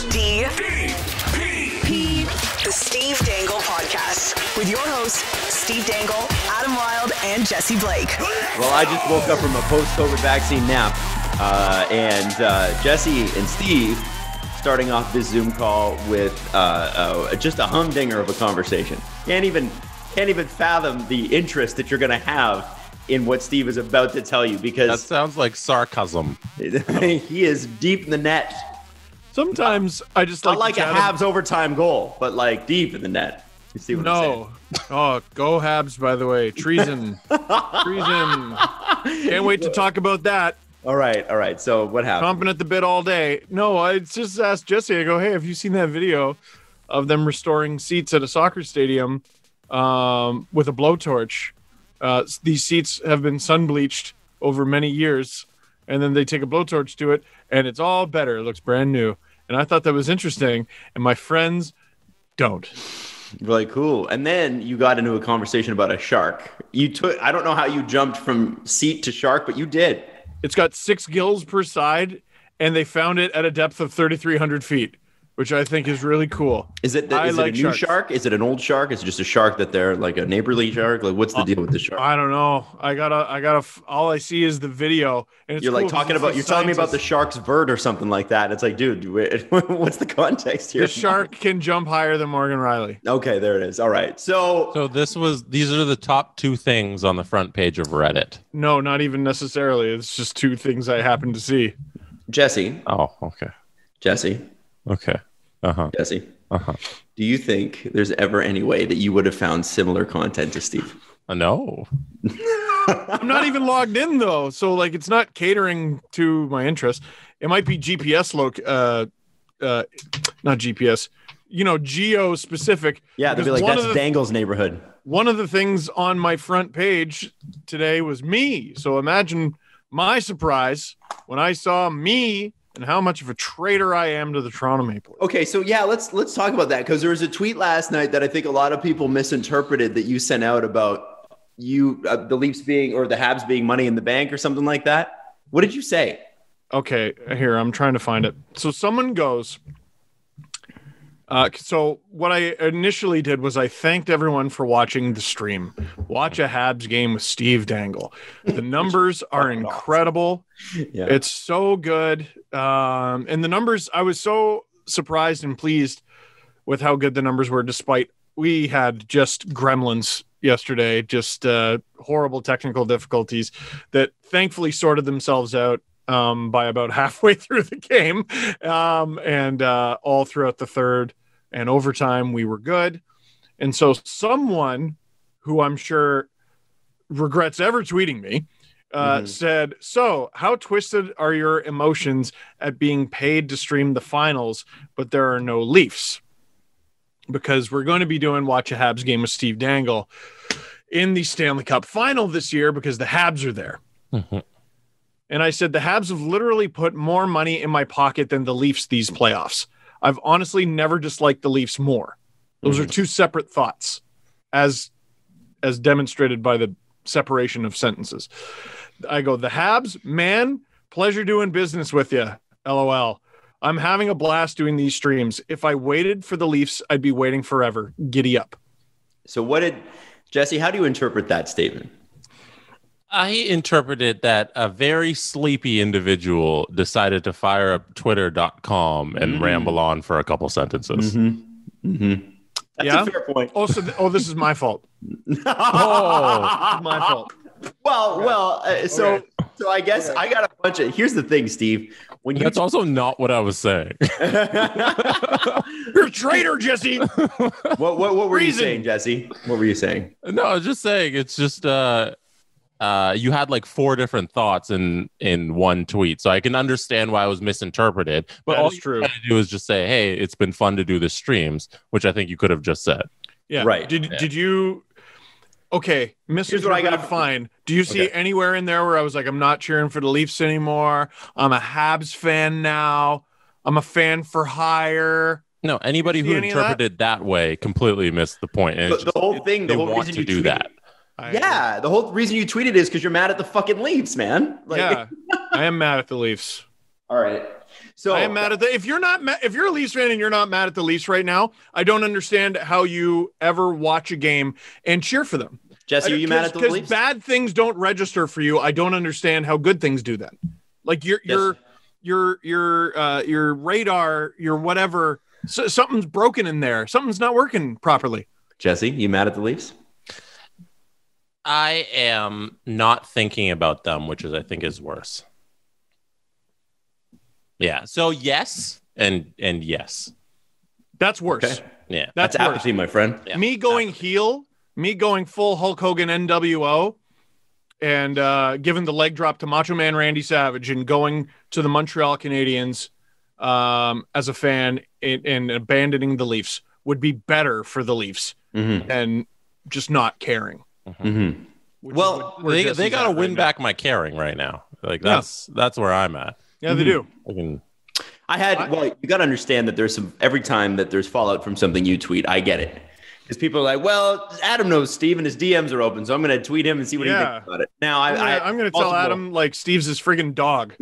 The Steve Dangle Podcast with your hosts, Steve Dangle, Adam Wilde, and Jesse Blake. Well, I just woke up from a post-COVID vaccine nap, and Jesse and Steve starting off this Zoom call with just a humdinger of a conversation. Can't even fathom the interest that you're going to have in what Steve is about to tell you, because that sounds like sarcasm. He is deep in the net. Sometimes I just like a Habs overtime goal, but like deep in the net. You see what I'm saying? Oh, go Habs, by the way. Treason. Treason. Can't wait to talk about that. All right. So what happened? Chomping at the bit all day. No, I just asked Jesse, I go, hey, have you seen that video of them restoring seats at a soccer stadium with a blowtorch? These seats have been sun-bleached over many years, and then they take a blowtorch to it, and it's all better. It looks brand new. And I thought that was interesting, and my friends don't. Really cool. And then you got into a conversation about a shark. I don't know how you jumped from seat to shark, but you did. It's got 6 gills per side, and they found it at a depth of 3,300 feet, which I think is really cool. Is it a new shark? Is it an old shark? Is it just a shark that they're like a neighborly shark? Like, what's the deal with the shark? I don't know. I gotta. All I see is the video, and it's you're cool like talking about. You're telling me about the shark's vert or something like that. It's like, dude, what's the context here? The shark can jump higher than Morgan Riley. Okay, there it is. All right, so these are the top 2 things on the front page of Reddit. No, not even necessarily. It's just 2 things I happen to see. Jesse. Oh, okay. Jesse. Okay. Jesse. Do you think there's ever any way that you would have found similar content to Steve? No. I'm not even logged in though, so like it's not catering to my interest. It might be GPS not GPS. Geo specific. Yeah, they'd be like, that's Dangle's neighborhood. One of the things on my front page today was me. So imagine my surprise when I saw me and how much of a traitor I am to the Toronto Maple Leafs. Okay, so yeah, let's talk about that, because there was a tweet last night that I think a lot of people misinterpreted that you sent out about the Leafs being, or the Habs being money in the bank or something like that. What did you say? Okay, here, I'm trying to find it. So someone goes, so what I initially did was I thanked everyone for watching the stream. Watch a Habs game with Steve Dangle. The numbers are incredible. Yeah. It's so good. And the numbers, I was so surprised and pleased with how good the numbers were, despite we had just gremlins yesterday, just horrible technical difficulties that thankfully sorted themselves out by about halfway through the game. And all throughout the third and overtime, we were good. And so someone who I'm sure regrets ever tweeting me said, so how twisted are your emotions at being paid to stream the finals, but there are no Leafs? Because we're going to be doing Watch a Habs game with Steve Dangle in the Stanley Cup Final this year because the Habs are there. And I said, the Habs have literally put more money in my pocket than the Leafs these playoffs. I've honestly never disliked the Leafs more. Those are 2 separate thoughts, as demonstrated by the separation of sentences. I go, the Habs, man, pleasure doing business with you. LOL. I'm having a blast doing these streams. If I waited for the Leafs, I'd be waiting forever. Giddy up. So Jesse, how do you interpret that statement? I interpreted that a very sleepy individual decided to fire up twitter.com and ramble on for a couple sentences. That's a fair point. This is my fault. My fault. So I guess I got a bunch of. Here's the thing, Steve. That's also not what I was saying. You're a traitor, Jesse. What were you saying, Jesse? What were you saying? No, I was just saying. It's just you had like 4 different thoughts in one tweet, so I can understand why it was misinterpreted. But all you had to do is just say, "Hey, it's been fun to do the streams," which I think you could have just said. Yeah, right. Did you? Okay, misinterpreted. Fine. Do you see anywhere in there where I was like, "I'm not cheering for the Leafs anymore. I'm a Habs fan now. I'm a fan for hire." No, anybody who interpreted that way completely missed the point. And the whole thing, the whole reason you do that. The whole reason you tweeted is because you're mad at the fucking Leafs, man. I am mad at the Leafs. All right. So I am mad at if you're a Leafs fan and you're not mad at the Leafs right now, I don't understand how you ever watch a game and cheer for them. Jesse, are you mad at the Leafs? Because bad things don't register for you. I don't understand how good things do then. Like your radar, your whatever, something's broken in there. Something's not working properly. Jesse, you mad at the Leafs? I am not thinking about them, which I think is worse. Yeah. So yes, and yes. That's worse. Okay. Yeah. That's apathy, my friend. Yeah. Me going heel, me going full Hulk Hogan NWO, and giving the leg drop to Macho Man Randy Savage and going to the Montreal Canadiens as a fan and abandoning the Leafs would be better for the Leafs than just not caring. Mm-hmm. Well, they got to win back my caring right now. Like that's where I'm at. Yeah, they do. You got to understand that there's every time that there's fallout from something you tweet, I get it. Because people are like, well, Adam knows Steve and his DMs are open, so I'm going to tweet him and see what he thinks about it. Now, I'm going to tell Adam, like, Steve's his friggin' dog.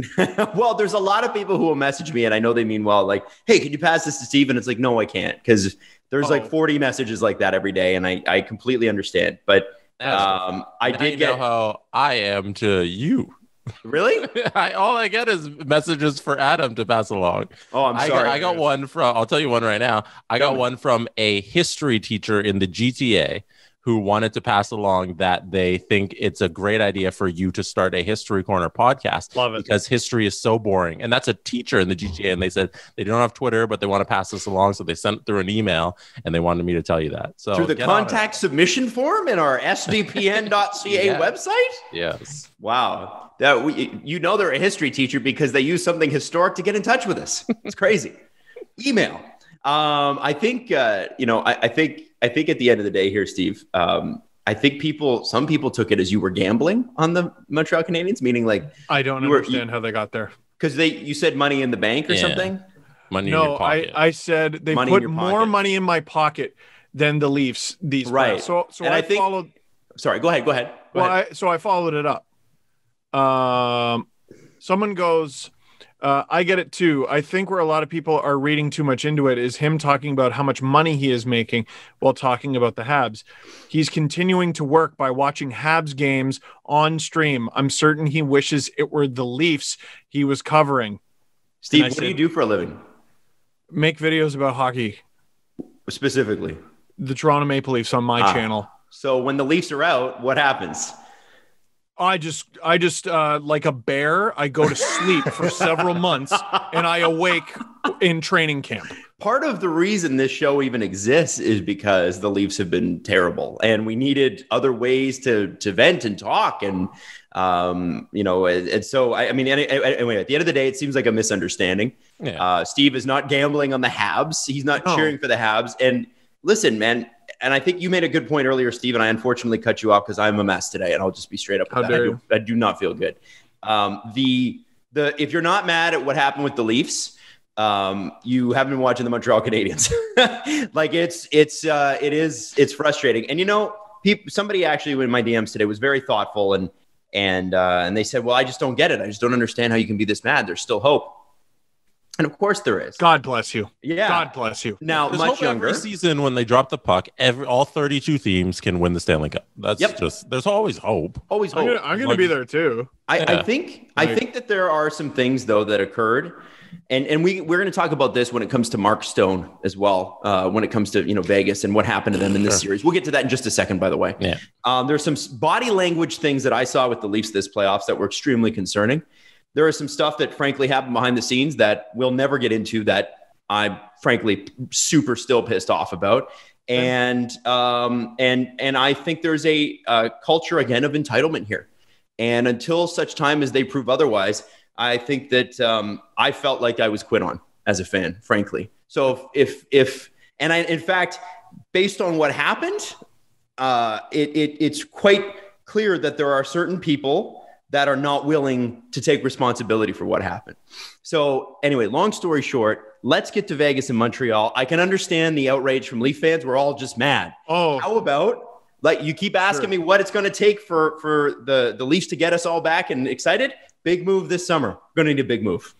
Well, there's a lot of people who will message me, and I know they mean well, like, hey, can you pass this to Steve? And it's like, no, I can't, because there's like 40 messages like that every day, and I completely understand. But I did get how I am to you. Really? All I get is messages for Adam to pass along. Oh, I'm sorry. I got one from, I'll tell you one right now. I got one from a history teacher in the GTA who wanted to pass along that they think it's a great idea for you to start a History Corner podcast. Love it. Because history is so boring. And that's a teacher in the GTA. And they said they don't have Twitter, but they want to pass this along. So they sent through an email and they wanted me to tell you that. So through the contact submission form in our sdpn.ca website? Yes. Wow. They're a history teacher because they use something historic to get in touch with us. It's crazy. Email. I think I think at the end of the day here, Steve, I think some people took it as you were gambling on the Montreal Canadiens, meaning like I don't understand how they got there. Because you said money in the bank or something. Money in your pocket. I said they put more money in my pocket than the Leafs. These right. So and I followed. Sorry, go ahead. I followed it up. Someone goes, I get it too. I think where a lot of people are reading too much into it is him talking about how much money he is making while talking about the Habs. He's continuing to work by watching Habs games on stream. I'm certain he wishes it were the Leafs he was covering. Steve, what do you do for a living? Make videos about hockey. Specifically? The Toronto Maple Leafs on my channel. So when the Leafs are out, what happens? I just like a bear, I go to sleep for several months and I awake in training camp. Part of the reason this show even exists is because the Leafs have been terrible and we needed other ways to vent and talk. And, and so, anyway, at the end of the day, it seems like a misunderstanding. Yeah. Steve is not gambling on the Habs. He's not cheering for the Habs. And listen, man, and I think you made a good point earlier, Steve, and I unfortunately cut you off because I'm a mess today, and I'll just be straight up with that. I do not feel good. If you're not mad at what happened with the Leafs, you haven't been watching the Montreal Canadiens. Like it's frustrating. And somebody actually in my DMs today was very thoughtful and they said, well, I just don't get it. I just don't understand how you can be this mad. There's still hope. And of course there is. God bless you. Yeah. God bless you. Now, there's much younger. Every season when they drop the puck, all 32 teams can win the Stanley Cup. That's there's always hope. Always hope. I'm going to be there too. I think that there are some things though that occurred. And we're going to talk about this when it comes to Mark Stone as well. When it comes to, Vegas and what happened to them in this series. We'll get to that in just a second, by the way. Yeah. There's some body language things that I saw with the Leafs this playoffs that were extremely concerning. There is some stuff that frankly happened behind the scenes that we'll never get into that I'm frankly super still pissed off about. And I think there's a culture again of entitlement here. And until such time as they prove otherwise, I think that I felt like I was quit on as a fan, frankly. So in fact, based on what happened, it's quite clear that there are certain people that are not willing to take responsibility for what happened. So anyway, long story short, let's get to Vegas and Montreal. I can understand the outrage from Leaf fans. We're all just mad. Oh, how about, like, you keep asking me what it's going to take for the Leafs to get us all back and excited? Big move this summer. We're going to need a big move.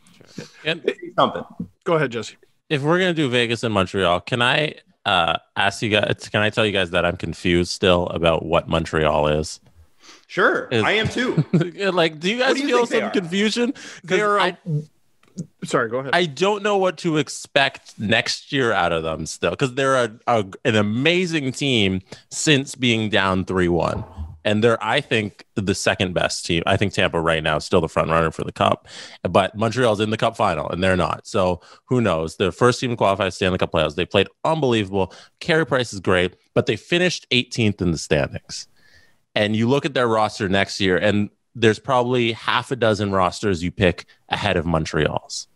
something. Go ahead, Jesse. If we're gonna do Vegas and Montreal, can I ask you guys? Can I tell you guys that I'm confused still about what Montreal is? Sure, I am too. Like, do you guys feel some confusion? Sorry, go ahead. I don't know what to expect next year out of them still, because they're an amazing team since being down 3-1. And they're, I think, the second best team. I think Tampa right now is still the front runner for the Cup. But Montreal's in the Cup final, and they're not. So who knows? They're first team to qualify to Stanley Cup playoffs. They played unbelievable. Carey Price is great, but they finished 18th in the standings. And you look at their roster next year, and there's probably half a dozen rosters you pick ahead of Montreal's.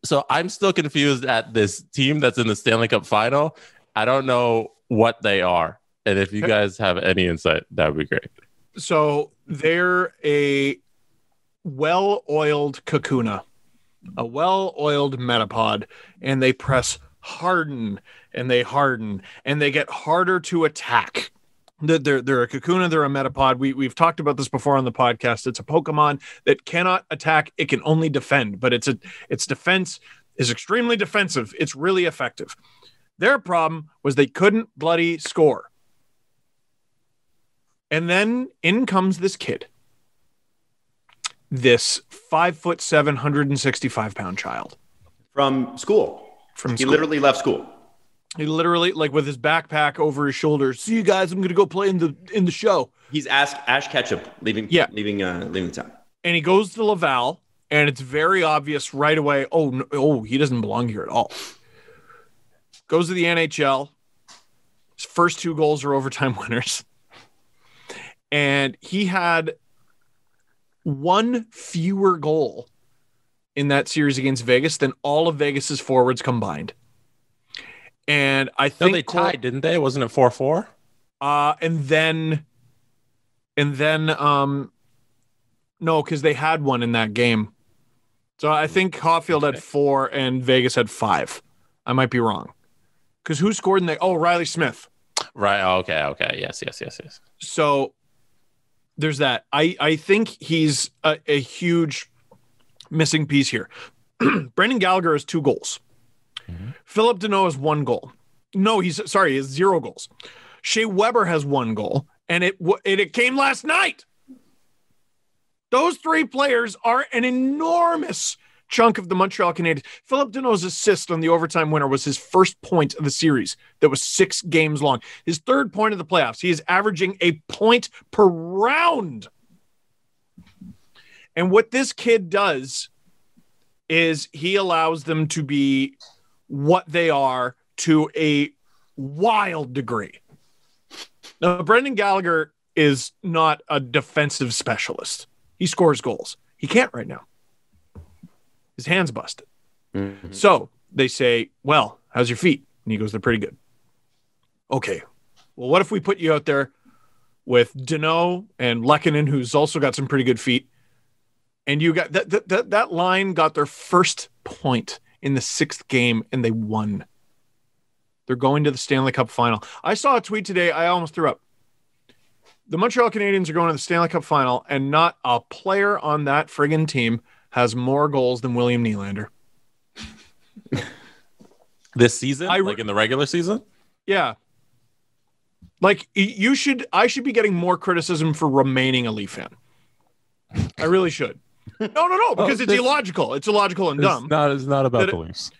So I'm still confused at this team that's in the Stanley Cup final. I don't know what they are. And if you guys have any insight, that would be great. So they're a well-oiled Kakuna, a well-oiled Metapod, and they press harden, and they harden, and they get harder to attack. They're a Kakuna, they're a Metapod. We've talked about this before on the podcast. It's a Pokemon that cannot attack, it can only defend, but its defense is extremely defensive. It's really effective. Their problem was they couldn't bloody score. And then in comes this kid. This 5'7", 165-pound child. From school. He literally left school. He literally, like, with his backpack over his shoulder. See you guys. I'm going to go play in the show. He's Ash Ketchum leaving town. And he goes to Laval, and it's very obvious right away. Oh, no, he doesn't belong here at all. Goes to the NHL. His first 2 goals are overtime winners. And he had 1 fewer goal in that series against Vegas than all of Vegas's forwards combined. And I think they tied, didn't they? Wasn't it 4-4? And then no, because they had 1 in that game. So I think Caulfield had 4 and Vegas had 5. I might be wrong. Because who scored in the? Oh, Riley Smith. Right. Okay. Yes. So there's that. I think he's a huge missing piece here. Brendan Gallagher has 2 goals. Mm-hmm. Philip Danault has 1 goal. No, he has 0 goals. Shea Weber has 1 goal, and it came last night. Those 3 players are an enormous chunk of the Montreal Canadiens. Philip Danault's assist on the overtime winner was his first point of the series that was 6 games long. His 3rd point of the playoffs. He is averaging a point per round. And what this kid does is he allows them to be what they are to a wild degree. Now, Brendan Gallagher is not a defensive specialist. He scores goals. He can't right now. His hand's busted. Mm-hmm. So they say, well, how's your feet? And he goes, they're pretty good. Okay. Well, what if we put you out there with Danault and Lehkonen, who's also got some pretty good feet, and you got that line got their first point in the 6th game, and they won. They're going to the Stanley Cup final. I saw a tweet today. I almost threw up. The Montreal Canadiens are going to the Stanley Cup final, and not a player on that friggin' team has more goals than William Nylander. This season? Like in the regular season? Yeah. Like, I should be getting more criticism for remaining a Leaf fan. I really should. No, because it's illogical. It's illogical and dumb. It's not about the Leafs.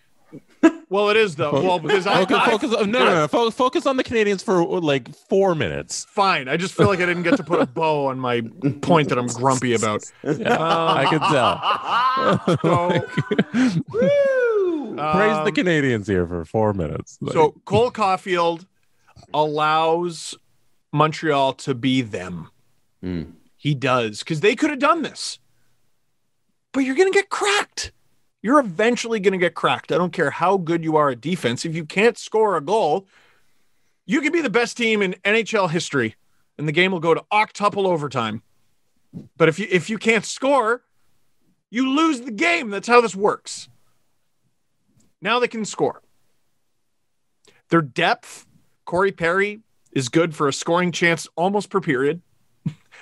Well, it is though. Well, because focus on the Canadiens for like 4 minutes. Fine. I just feel like I didn't get to put a bow on my point that I'm grumpy about. Yeah, I can tell. Praise the Canadiens here for 4 minutes. So Cole Caulfield allows Montreal to be them. Mm. He does, because they could have done this. But you're going to get cracked. You're eventually going to get cracked. I don't care how good you are at defense. If you can't score a goal, you can be the best team in NHL history, and the game will go to octuple overtime. But if you can't score, you lose the game. That's how this works. Now they can score. Their depth, Corey Perry is good for a scoring chance almost per period,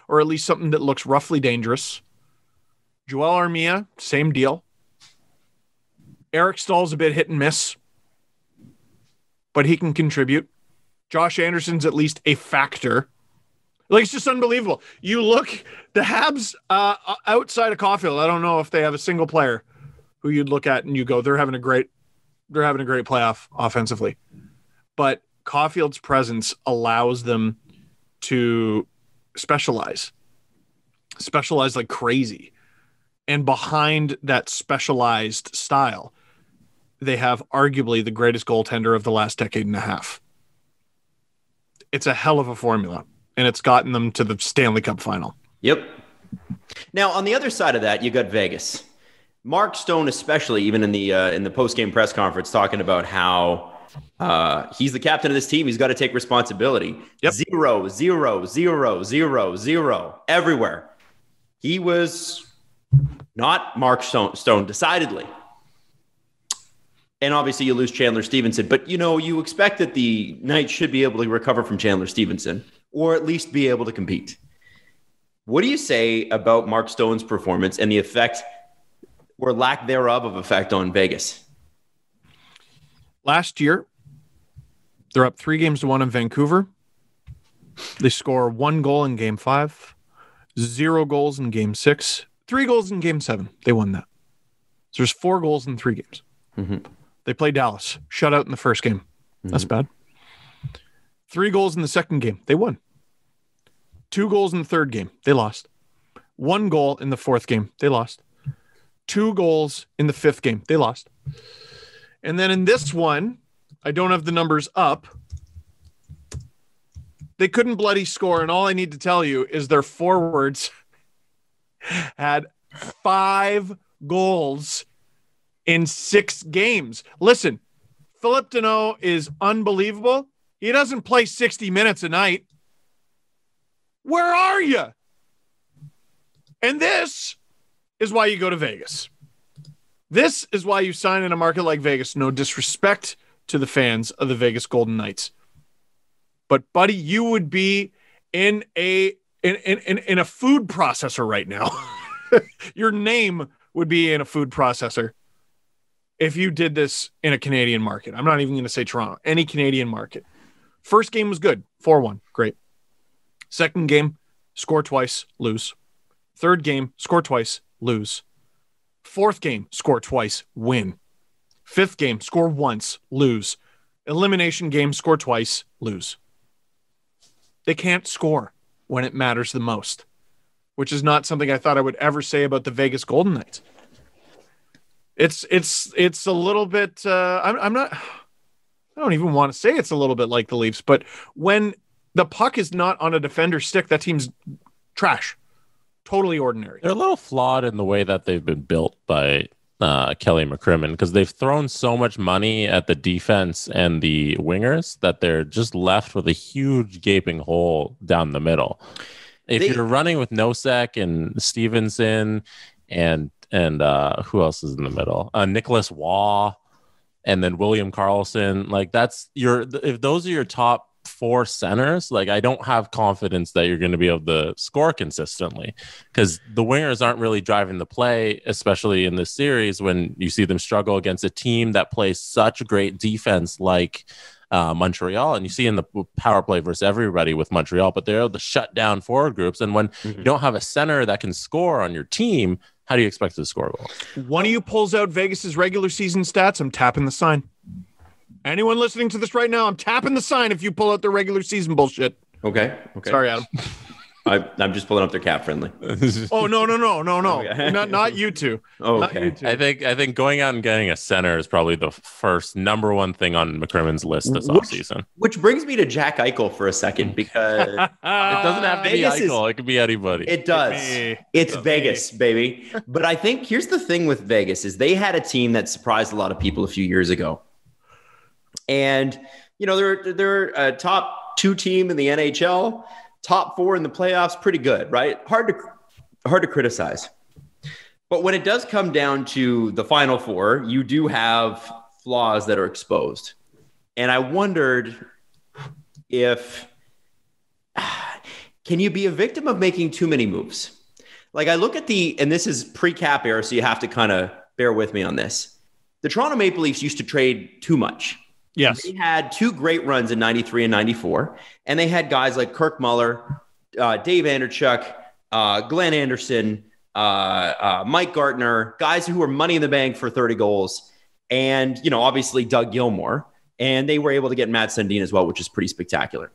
or at least something that looks roughly dangerous. Joel Armia, same deal. Haxtall's a bit hit and miss, but he can contribute. Josh Anderson's at least a factor. Like, it's just unbelievable. You look, the Habs outside of Caulfield, I don't know if they have a single player who you'd look at and you go, they're having a great playoff offensively. But Caulfield's presence allows them to specialize like crazy. And behind that specialized style, they have arguably the greatest goaltender of the last decade and a half. It's a hell of a formula, and it's gotten them to the Stanley Cup final. Yep. Now, on the other side of that, you got Vegas. Mark Stone, especially, even in the post-game press conference, talking about how he's the captain of this team. He's got to take responsibility. Yep. 0, 0, 0, 0, 0 everywhere. He was not Mark Stone, decidedly. And obviously you lose Chandler Stevenson, but you expect that the Knights should be able to recover from Chandler Stevenson, or at least be able to compete. What do you say about Mark Stone's performance and the effect or lack thereof of effect on Vegas? Last year, they're up 3-1 in Vancouver. They score 1 goal in Game 5, 0 goals in Game 6, 3 goals in Game 7. They won that. So there's 4 goals in 3 games. Mm-hmm. They play Dallas. Shut out in the first game. Mm-hmm. That's bad. 3 goals in the second game. They won. 2 goals in the third game. They lost. 1 goal in the fourth game. They lost. 2 goals in the fifth game. They lost. And then in this one, I don't have the numbers up. They couldn't bloody score, and all I need to tell you is their forwards had 5 goals in 6 games. Listen, Philip Danault is unbelievable. He doesn't play 60 minutes a night. Where are you? And this is why you go to Vegas. This is why you sign in a market like Vegas. No disrespect to the fans of the Vegas Golden Knights. But buddy, you would be in a food processor right now. Your name would be in a food processor if you did this in a Canadian market. I'm not even going to say Toronto. Any Canadian market. First game was good. 4-1. Great. Second game, score twice, lose. Third game, score twice, lose. Fourth game, score twice, win. Fifth game, score once, lose. Elimination game, score twice, lose. They can't score when it matters the most, which is not something I thought I would ever say about the Vegas Golden Knights. It's a little bit, I don't even want to say it's a little bit like the Leafs, but when the puck is not on a defender's stick, that team's trash. Totally ordinary. They're a little flawed in the way that they've been built by Kelly McCrimmon, because they've thrown so much money at the defense and the wingers that they're just left with a huge gaping hole down the middle. If you're running with Nosek and Stevenson and who else is in the middle? Nicholas Waugh and then William Karlsson, like if those are your top 4 centers, like I don't have confidence that you're going to be able to score consistently, because the wingers aren't really driving the play, especially in this series when you see them struggle against a team that plays such great defense like Montreal, and you see in the power play versus everybody with Montreal, but they're able to shut down forward groups. And when you don't have a center that can score on your team, how do you expect to score goals? One of you pulls out Vegas's regular season stats, I'm tapping the sign. Anyone listening to this right now, I'm tapping the sign if you pull out the regular season bullshit. Okay. Sorry, Adam. I'm just pulling up their cap friendly. Oh, no. Okay. Not you two. Oh, okay. You two. I think going out and getting a center is probably the first number one thing on McCrimmon's list this offseason. Which brings me to Jack Eichel for a second, because it doesn't have to Vegas be Eichel. It could be anybody. It does. It's Vegas, baby. But I think here's the thing with Vegas is they had a team that surprised a lot of people a few years ago. And, they're a top 2 team in the NHL, top 4 in the playoffs, pretty good, right? Hard to criticize. But when it does come down to the Final Four, you do have flaws that are exposed. And I wondered if, can you be a victim of making too many moves? Like I look at and this is pre-cap era, so you have to kind of bear with me on this. the Toronto Maple Leafs used to trade too much. Yes. They had two great runs in 93 and 94, and they had guys like Kirk Muller, Dave Anderchuk, Glenn Anderson, Mike Gartner, guys who were money in the bank for 30 goals, and, obviously Doug Gilmore, and they were able to get Matt Sundin as well, which is pretty spectacular.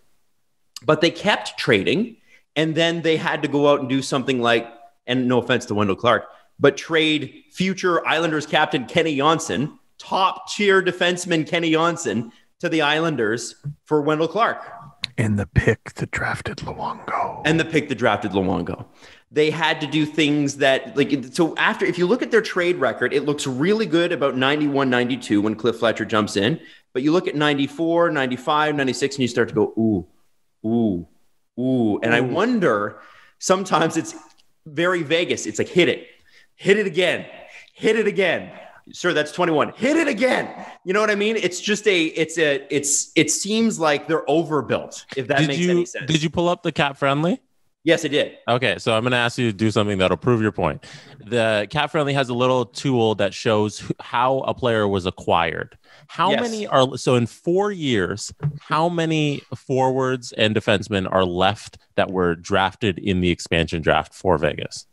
But they kept trading, and then they had to go out and do something like, and no offense to Wendell Clark, but trade future Islanders captain Kenny Johnson, top-tier defenseman Kenny Johnson, to the Islanders for Wendell Clark. And the pick that drafted Luongo. They had to do things that, if you look at their trade record, it looks really good about 91, 92 when Cliff Fletcher jumps in. But you look at 94, 95, 96, and you start to go, ooh. And I wonder, sometimes it's very Vegas. It's like, hit it again. Sure, that's 21. Hit it again. You know what I mean? It's just it seems like they're overbuilt, if that makes any sense. Did you pull up the Cap Friendly? Yes, I did. Okay, so I'm going to ask you to do something that'll prove your point. The Cap Friendly has a little tool that shows how a player was acquired. So in 4 years, how many forwards and defensemen are left that were drafted in the expansion draft for Vegas?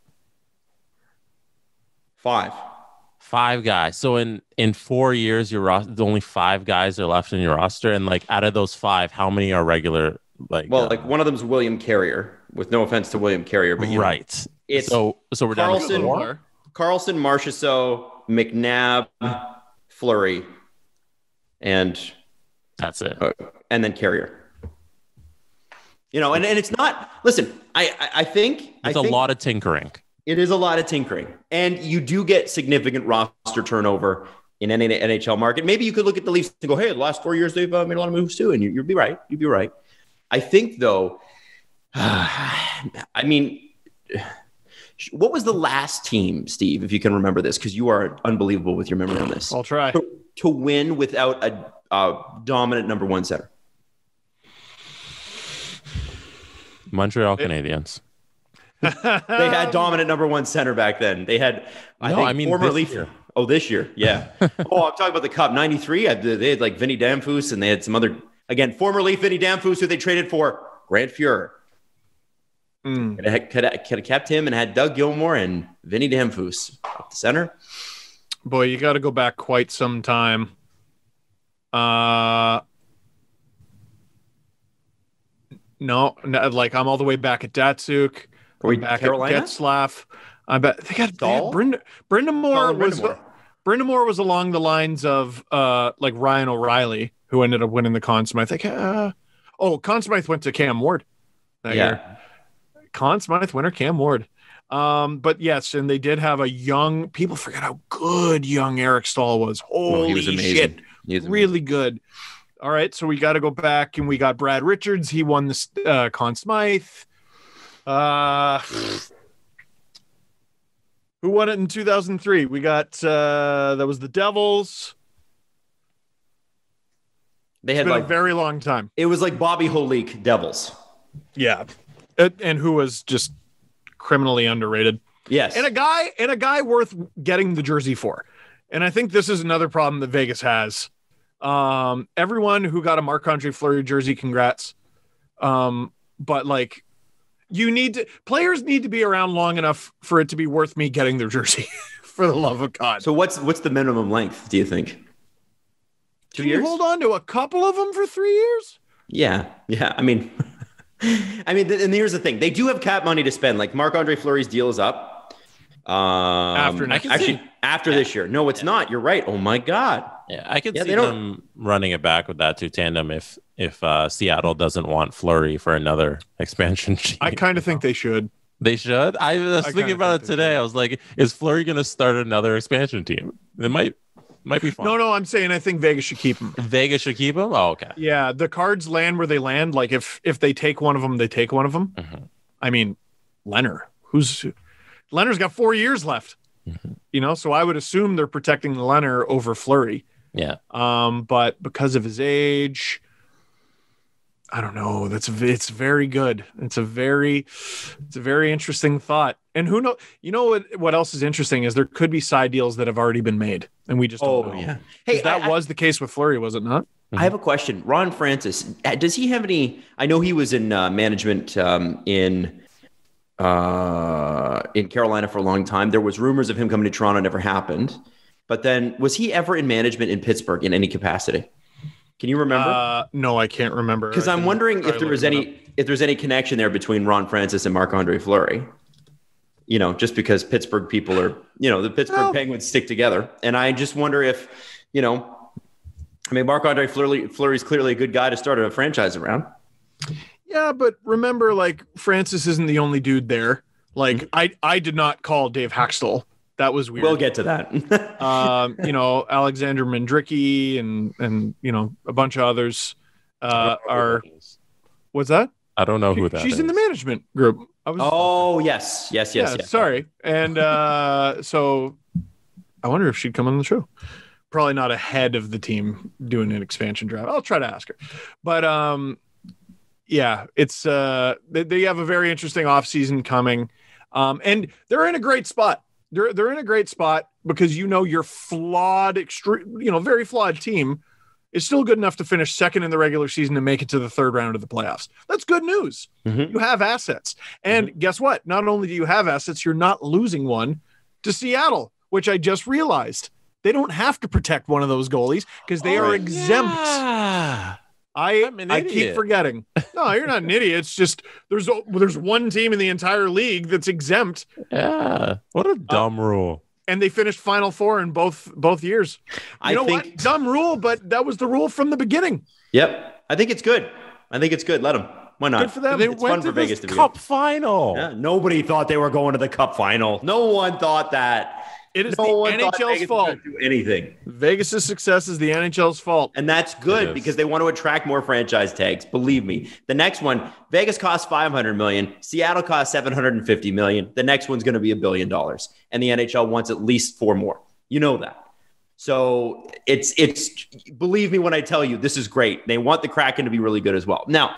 5. 5 guys. So in 4 years, only 5 guys are left in your roster, and out of those 5, how many are regular? One of them is William Carrier. With no offense to William Carrier, but right. It's so we're down to 4. Carlson, Marchessault, McNabb, Fleury, and that's it. And then Carrier. And it's not. Listen, I think it's a lot of tinkering. It is a lot of tinkering, and you do get significant roster turnover in any NHL market. Maybe you could look at the Leafs and go, "Hey, the last 4 years they've made a lot of moves too," and you'd be right. You'd be right. I think though. I mean, what was the last team, Steve, if you can remember this, because you are unbelievable with your memory on this. I'll try. To win without a dominant number one center. Montreal Canadiens. They had dominant number one center back then. They had, former Leaf. This year. Yeah. I'm talking about the Cup. 93. They had Vinny Damphus, and they had some other, former Leaf Vinny Damphus, who they traded for Grant Fuhrer. Could have kept him and had Doug Gilmore and Vinny Damphus up the center. Boy, you got to go back quite some time. No, I'm all the way back at Datsuk. Back Carolina? At Getzlaf. I bet they got Brindamore was along the lines of Ryan O'Reilly, who ended up winning the Conn Smythe. Conn Smythe went to Cam Ward that year. Conn Smythe winner Cam Ward. But yes, and they did have a young. People forget how good young Eric Stahl was. Holy he was amazing. Shit, he was really good. All right, so we got to go back, and we got Brad Richards. He won the Conn Smythe. Who won it in 2003? We got that was the Devils. They had a very long time. It was like Bobby Holik Devils. Yeah. And who was just criminally underrated. Yes. And a guy worth getting the jersey for. And I think this is another problem that Vegas has. Everyone who got a Marc-Andre Fleury jersey, congrats. But players need to be around long enough for it to be worth me getting their jersey, for the love of God. So what's the minimum length, do you think? 2 years? Can you hold on to a couple of them for 3 years? Yeah. I mean, and here's the thing. They do have cap money to spend. Marc-Andre Fleury's deal is up. After this year. No, it's not. You're right. Oh my God. Yeah, I could see them running it back with that two tandem if Seattle doesn't want Fleury for another expansion team. I kind of think they should. They should? I was thinking about it today. I was like, is Fleury going to start another expansion team? It might be fun. No, I'm saying I think Vegas should keep him. Vegas should keep him? Oh, okay. Yeah, the Cards land where they land. If they take one of them, they take one of them. Mm-hmm. I mean, Leonard's got 4 years left. Mm-hmm. So I would assume they're protecting Leonard over Fleury. Yeah. But because of his age, I don't know. It's very good. It's a very interesting thought. And who knows? You know what else is interesting is there could be side deals that have already been made, and we just don't know. Yeah. Hey, that was the case with Fleury, was it not? I have a question. Ron Francis, does he have any? I know he was in management in Carolina for a long time. There was rumors of him coming to Toronto, never happened. But then, was he ever in management in Pittsburgh in any capacity? Can you remember? No, I can't remember. Because I'm wondering if there's any connection there between Ron Francis and Marc-Andre Fleury. You know, just because Pittsburgh people are, the Pittsburgh Penguins stick together, and I just wonder if, Marc-Andre Fleury's clearly a good guy to start a franchise around. Yeah, but remember, like, Francis isn't the only dude there. Like, I did not call Dave Hakstol. That was weird. We'll get to that. Alexander Mandrycky and a bunch of others are. What's that? I don't know who that is. She's in the management group. Yes. Sorry. And so I wonder if she'd come on the show. Probably not ahead of the team doing an expansion draft. I'll try to ask her. But it's they have a very interesting offseason coming. And they're in a great spot. They're in a great spot because your flawed, very flawed team is still good enough to finish second in the regular season and make it to the third round of the playoffs. That's good news. Mm-hmm. You have assets. And guess what? Not only do you have assets, you're not losing one to Seattle, which I just realized. They don't have to protect one of those goalies because they are exempt. Yeah. I keep forgetting. No, you're not an idiot. It's just there's one team in the entire league that's exempt. Yeah. What a dumb rule. And they finished Final Four in both years. I think what? Dumb rule, but that was the rule from the beginning. Yep. I think it's good. Let them. Why not? Good for them. They went to the Cup final. Yeah, nobody thought they were going to the Cup final. No one thought that. It is the NHL's fault. Do anything. Vegas' success is the NHL's fault. And that's good because they want to attract more franchise tags. Believe me. The next one, Vegas costs $500 million. Seattle costs $750 million. The next one's going to be $1 billion. And the NHL wants at least 4 more. You know that. So it's believe me when I tell you, this is great. They want the Kraken to be really good as well. Now,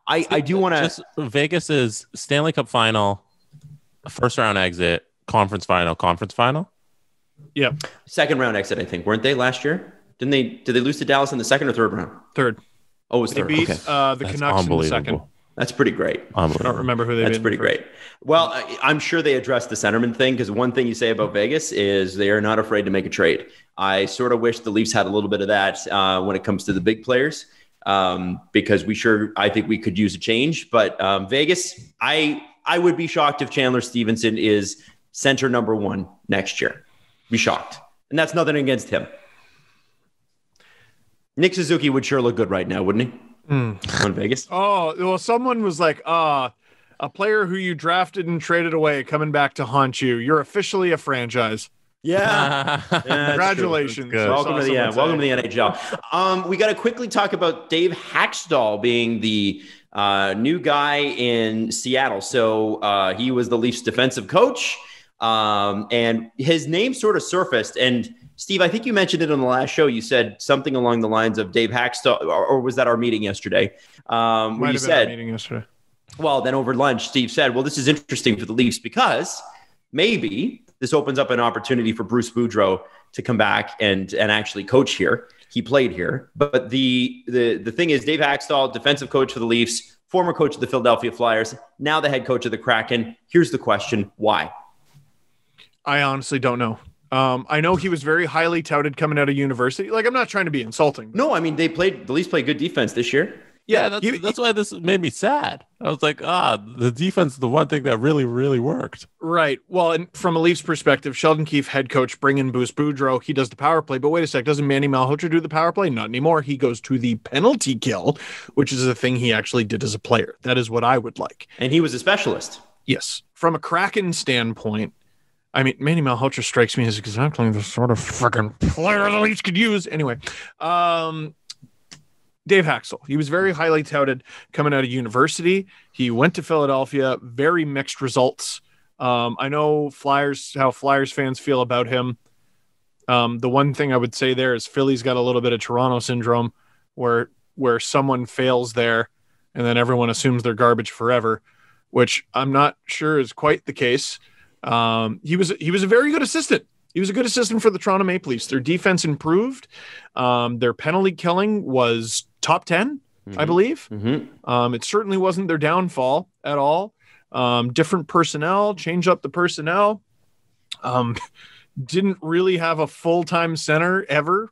I do want to. Vegas is Stanley Cup final, first round exit, conference final. Yeah. Second round exit, I think. Weren't they last year? Did they lose to Dallas in the second or third round? Third. Oh, it was third. They beat the Canucks in the second. That's pretty great. I don't remember who they beat. That's pretty great. Well, I'm sure they addressed the centerman thing because one thing you say about Vegas is they are not afraid to make a trade. I sort of wish the Leafs had a little bit of that when it comes to the big players because I think we could use a change. But Vegas, I would be shocked if Chandler Stevenson is center number 1 next year. Be shocked. And that's nothing against him. Nick Suzuki would sure look good right now, wouldn't he? On Vegas. Oh, well, someone was like, a player who you drafted and traded away coming back to haunt you. You're officially a franchise. Yeah. Congratulations. Welcome to the NHL. We got to quickly talk about Dave Hakstol being the new guy in Seattle. So he was the Leafs defensive coach. And his name sort of surfaced. And Steve, I think you mentioned it on the last show. You said something along the lines of Dave Hakstol, or was that our meeting yesterday? Where you said, our meeting yesterday. Well, then over lunch, Steve said, well, this is interesting for the Leafs because maybe this opens up an opportunity for Bruce Boudreau to come back and actually coach here. He played here. But the thing is, Dave Hakstol, defensive coach for the Leafs, former coach of the Philadelphia Flyers, now the head coach of the Kraken. Here's the question. Why? I honestly don't know. I know he was very highly touted coming out of university. Like, I'm not trying to be insulting. No, I mean, the Leafs played good defense this year. Yeah, that's why this made me sad. I was like, the defense is the one thing that really, really worked. Right. Well, and from a Leafs perspective, Sheldon Keefe, head coach, bring in Bruce Boudreau. He does the power play. But wait a sec, doesn't Manny Malhotra do the power play? Not anymore. He goes to the penalty kill, which is a thing he actually did as a player. That is what I would like. And he was a specialist. Yes. From a Kraken standpoint, I mean, Manny Malhotra strikes me as exactly the sort of freaking player the Leafs could use. Anyway, Dave Haxel. He was very highly touted coming out of university. He went to Philadelphia, very mixed results. I know how Flyers fans feel about him. The one thing I would say there is Philly's got a little bit of Toronto syndrome where someone fails there and then everyone assumes they're garbage forever, which I'm not sure is quite the case. He was a very good assistant. He was a good assistant for the Toronto Maple Leafs. Their defense improved. Their penalty killing was top 10, I believe. It certainly wasn't their downfall at all. Different personnel, change up the personnel. Didn't really have a full-time center ever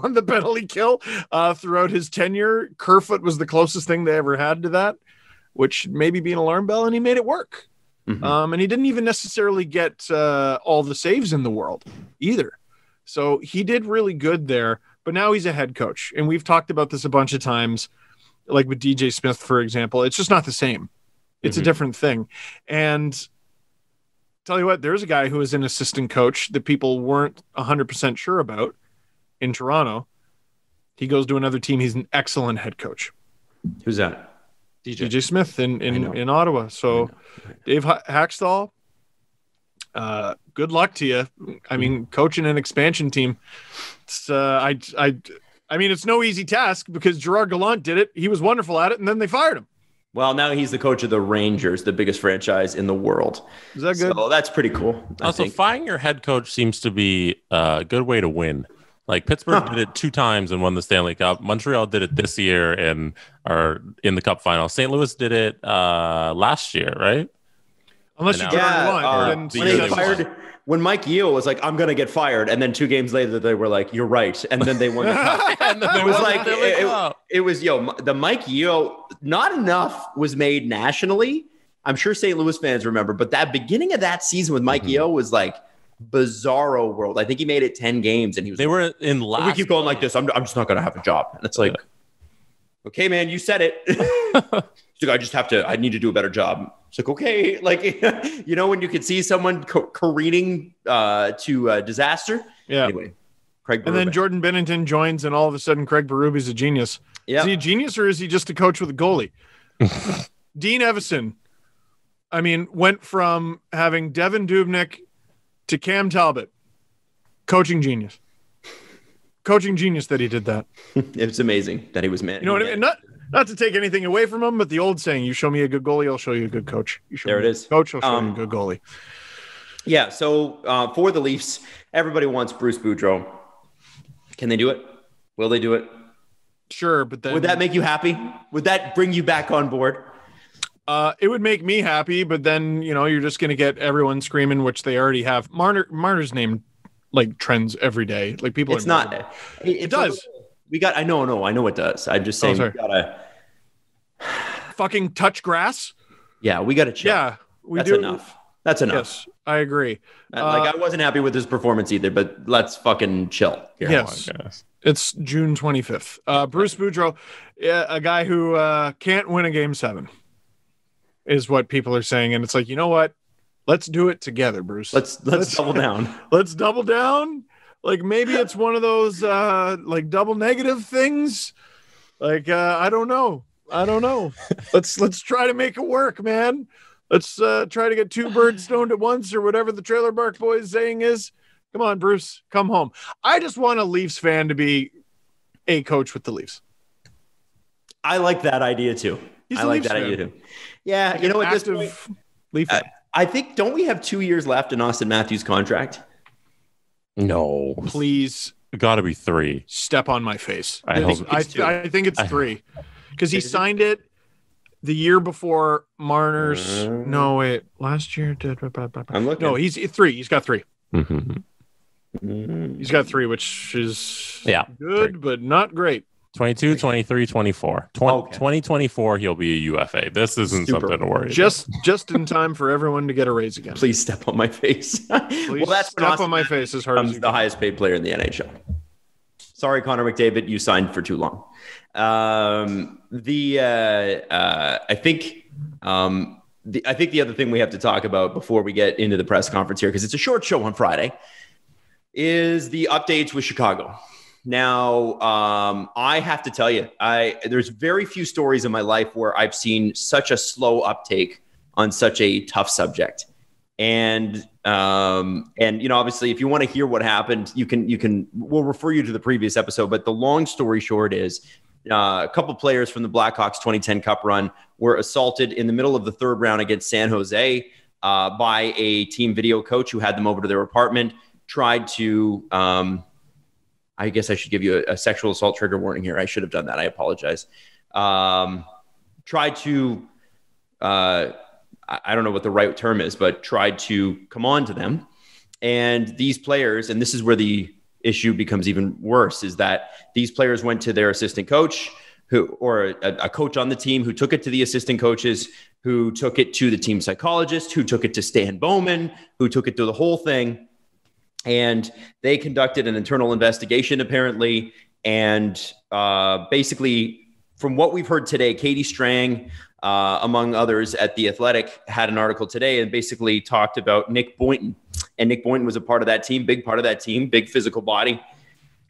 on the penalty kill throughout his tenure. Kerfoot was the closest thing they ever had to that, which maybe be an alarm bell, and he made it work. And he didn't even necessarily get all the saves in the world either. So he did really good there, but now he's a head coach. And we've talked about this a bunch of times, like with DJ Smith, for example. It's just not the same. It's a different thing. And tell you what, there's a guy who is an assistant coach that people weren't 100% sure about in Toronto. He goes to another team. He's an excellent head coach. Who's that? DJ Smith in Ottawa. So Dave Hakstol, good luck to you. I mean, coaching an expansion team. It's it's no easy task because Gerard Gallant did it. He was wonderful at it, and then they fired him. Well, now he's the coach of the Rangers, the biggest franchise in the world. Is that good? So that's pretty cool. Also, firing your head coach seems to be a good way to win. Like Pittsburgh did it 2 times and won the Stanley Cup. Montreal did it this year and are in the Cup Finals. St. Louis did it last year, right? Unless you when Mike Yeo was like, "I'm going to get fired," and then 2 games later they were like, "You're right," and then they won the Cup. And then it was like it was the Mike Yeo. Not enough was made nationally. I'm sure St. Louis fans remember, but that beginning of that season with Mike Yeo was like bizarro world. I think he made it 10 games, and they were in last. We keep going like this. I'm just not going to have a job, and it's like, okay, man, you said it. I need to do a better job. It's like, okay, like, when you could see someone careening to disaster. Yeah. Anyway, Craig Berube. And then Jordan Binnington joins, and all of a sudden, Craig Berube's a genius. Yeah. Is he a genius, or is he just a coach with a goalie? Dean Evison, went from having Devin Dubnyk to Cam Talbot. Coaching genius. Coaching genius that he did that. It's amazing that he was man. You know what I mean? Not to take anything away from him, but the old saying, you show me a good goalie, I'll show you a good coach. There it is. Coach, I'll show you a good goalie. Yeah, so for the Leafs, everybody wants Bruce Boudreau. Can they do it? Will they do it? Sure, but then... Would that make you happy? Would that bring you back on board? It would make me happy, but then, you're just going to get everyone screaming, which they already have. Marner's name, trends every day. Like, people it's not. It does. I know it does. I'm just saying we gotta fucking touch grass. Yeah, we gotta chill. Yeah, That's enough. That's enough. Yes, I agree. I wasn't happy with his performance either, but let's fucking chill. Yes. It's June 25th. Bruce Boudreau, a guy who can't win a game 7, is what people are saying, and it's like, you know what? Let's do it together, Bruce. Let's double down. Let's double down. Like, maybe it's one of those double negative things. I don't know. Let's try to make it work, man. Let's try to get 2 birds stoned at once, or whatever the Trailer Park Boys saying is. Come on, Bruce, come home. I just want a Leafs fan to be a coach with the Leafs. I like that idea too. I like that idea too. Yeah, like, at this point, Leaf fan. I think, don't we have 2 years left in Austin Matthews' contract? No, please. Got to be 3. Step on my face. I think it's 3 because he signed it the year before Marner's. No, wait, last year. I'm looking. No, he's 3. He's got 3. Mm-hmm. He's got 3, which is good, 3. but not great. 22, 23, 24. 2024, he'll be a UFA. This isn't something to worry about. Just in time for everyone to get a raise again. Please step on my face. Please step on my face as hard as you the highest paid player in the NHL. Sorry, Connor McDavid, you signed for too long. I think the other thing we have to talk about before we get into the press conference here, because it's a short show on Friday, is the updates with Chicago. Now, I have to tell you, there's very few stories in my life where I've seen such a slow uptake on such a tough subject. And obviously, if you want to hear what happened, we'll refer you to the previous episode. But the long story short is a couple of players from the Blackhawks 2010 Cup run were assaulted in the middle of the 3rd round against San Jose. by a team video coach who had them over to their apartment, tried to, I guess I should give you a sexual assault trigger warning here. I should have done that. I apologize. Tried to, I don't know what the right term is, but tried to come on to them. And these players, and this is where the issue becomes even worse, is that these players went to their assistant coach or a coach on the team who took it to the assistant coaches, who took it to the team psychologist, who took it to Stan Bowman, who took it to the whole thing. And they conducted an internal investigation, apparently. And basically, from what we've heard today, Katie Strang, among others at The Athletic, had an article today and basically talked about Nick Boynton. And Nick Boynton was a part of that team, big part of that team, big physical body.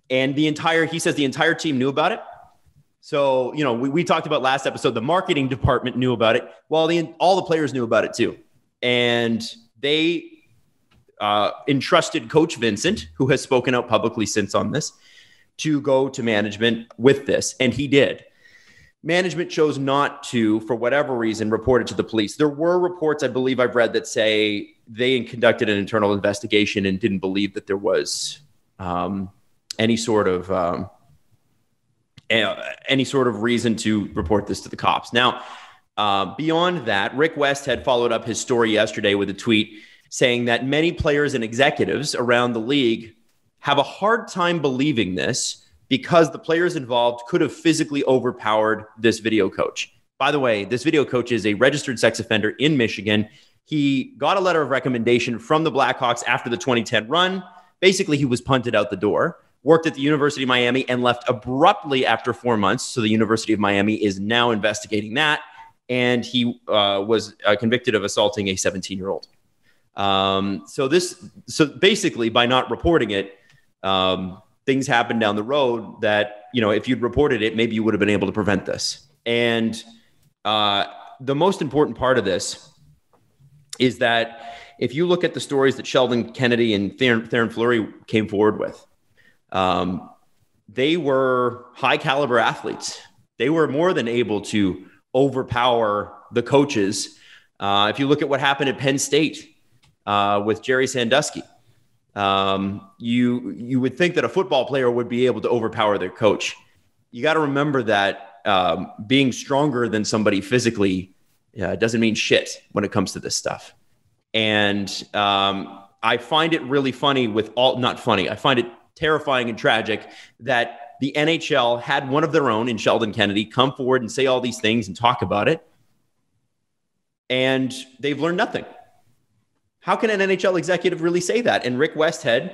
And he says the entire team knew about it. So, we talked about last episode, the marketing department knew about it. Well, all the players knew about it too. And they entrusted Coach Vincent, who has spoken out publicly since on this, to go to management with this. And he did. Management chose not to, for whatever reason, report it to the police. There were reports, I believe I've read, that say they conducted an internal investigation and didn't believe that there was any sort of reason to report this to the cops. Now, beyond that, Rick Westhead followed up his story yesterday with a tweet saying that many players and executives around the league have a hard time believing this because the players involved could have physically overpowered this video coach. By the way, this video coach is a registered sex offender in Michigan. He got a letter of recommendation from the Blackhawks after the 2010 run. Basically, he was punted out the door, worked at the University of Miami, and left abruptly after 4 months. So the University of Miami is now investigating that. And he was convicted of assaulting a 17-year-old. So basically, by not reporting it, things happened down the road that, if you'd reported it, maybe you would have been able to prevent this. And the most important part of this is that if you look at the stories that Sheldon Kennedy and Theron Fleury came forward with, they were high caliber athletes. They were more than able to overpower the coaches. If you look at what happened at Penn State with Jerry Sandusky, you would think that a football player would be able to overpower their coach. You got to remember that being stronger than somebody physically doesn't mean shit when it comes to this stuff. And I find it really funny I find it terrifying and tragic that the NHL had one of their own in Sheldon Kennedy come forward and say all these things and talk about it. And they've learned nothing. How can an NHL executive really say that? And Rick Westhead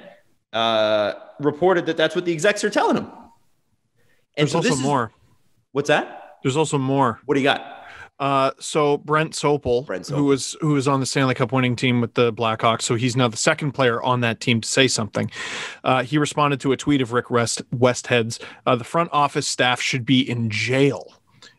reported that that's what the execs are telling him. And there's also more. What's that? There's also more. What do you got? So Brent Sopel, who was on the Stanley Cup winning team with the Blackhawks, so he's now the second player on that team to say something. He responded to a tweet of Rick Westhead's. The front office staff should be in jail.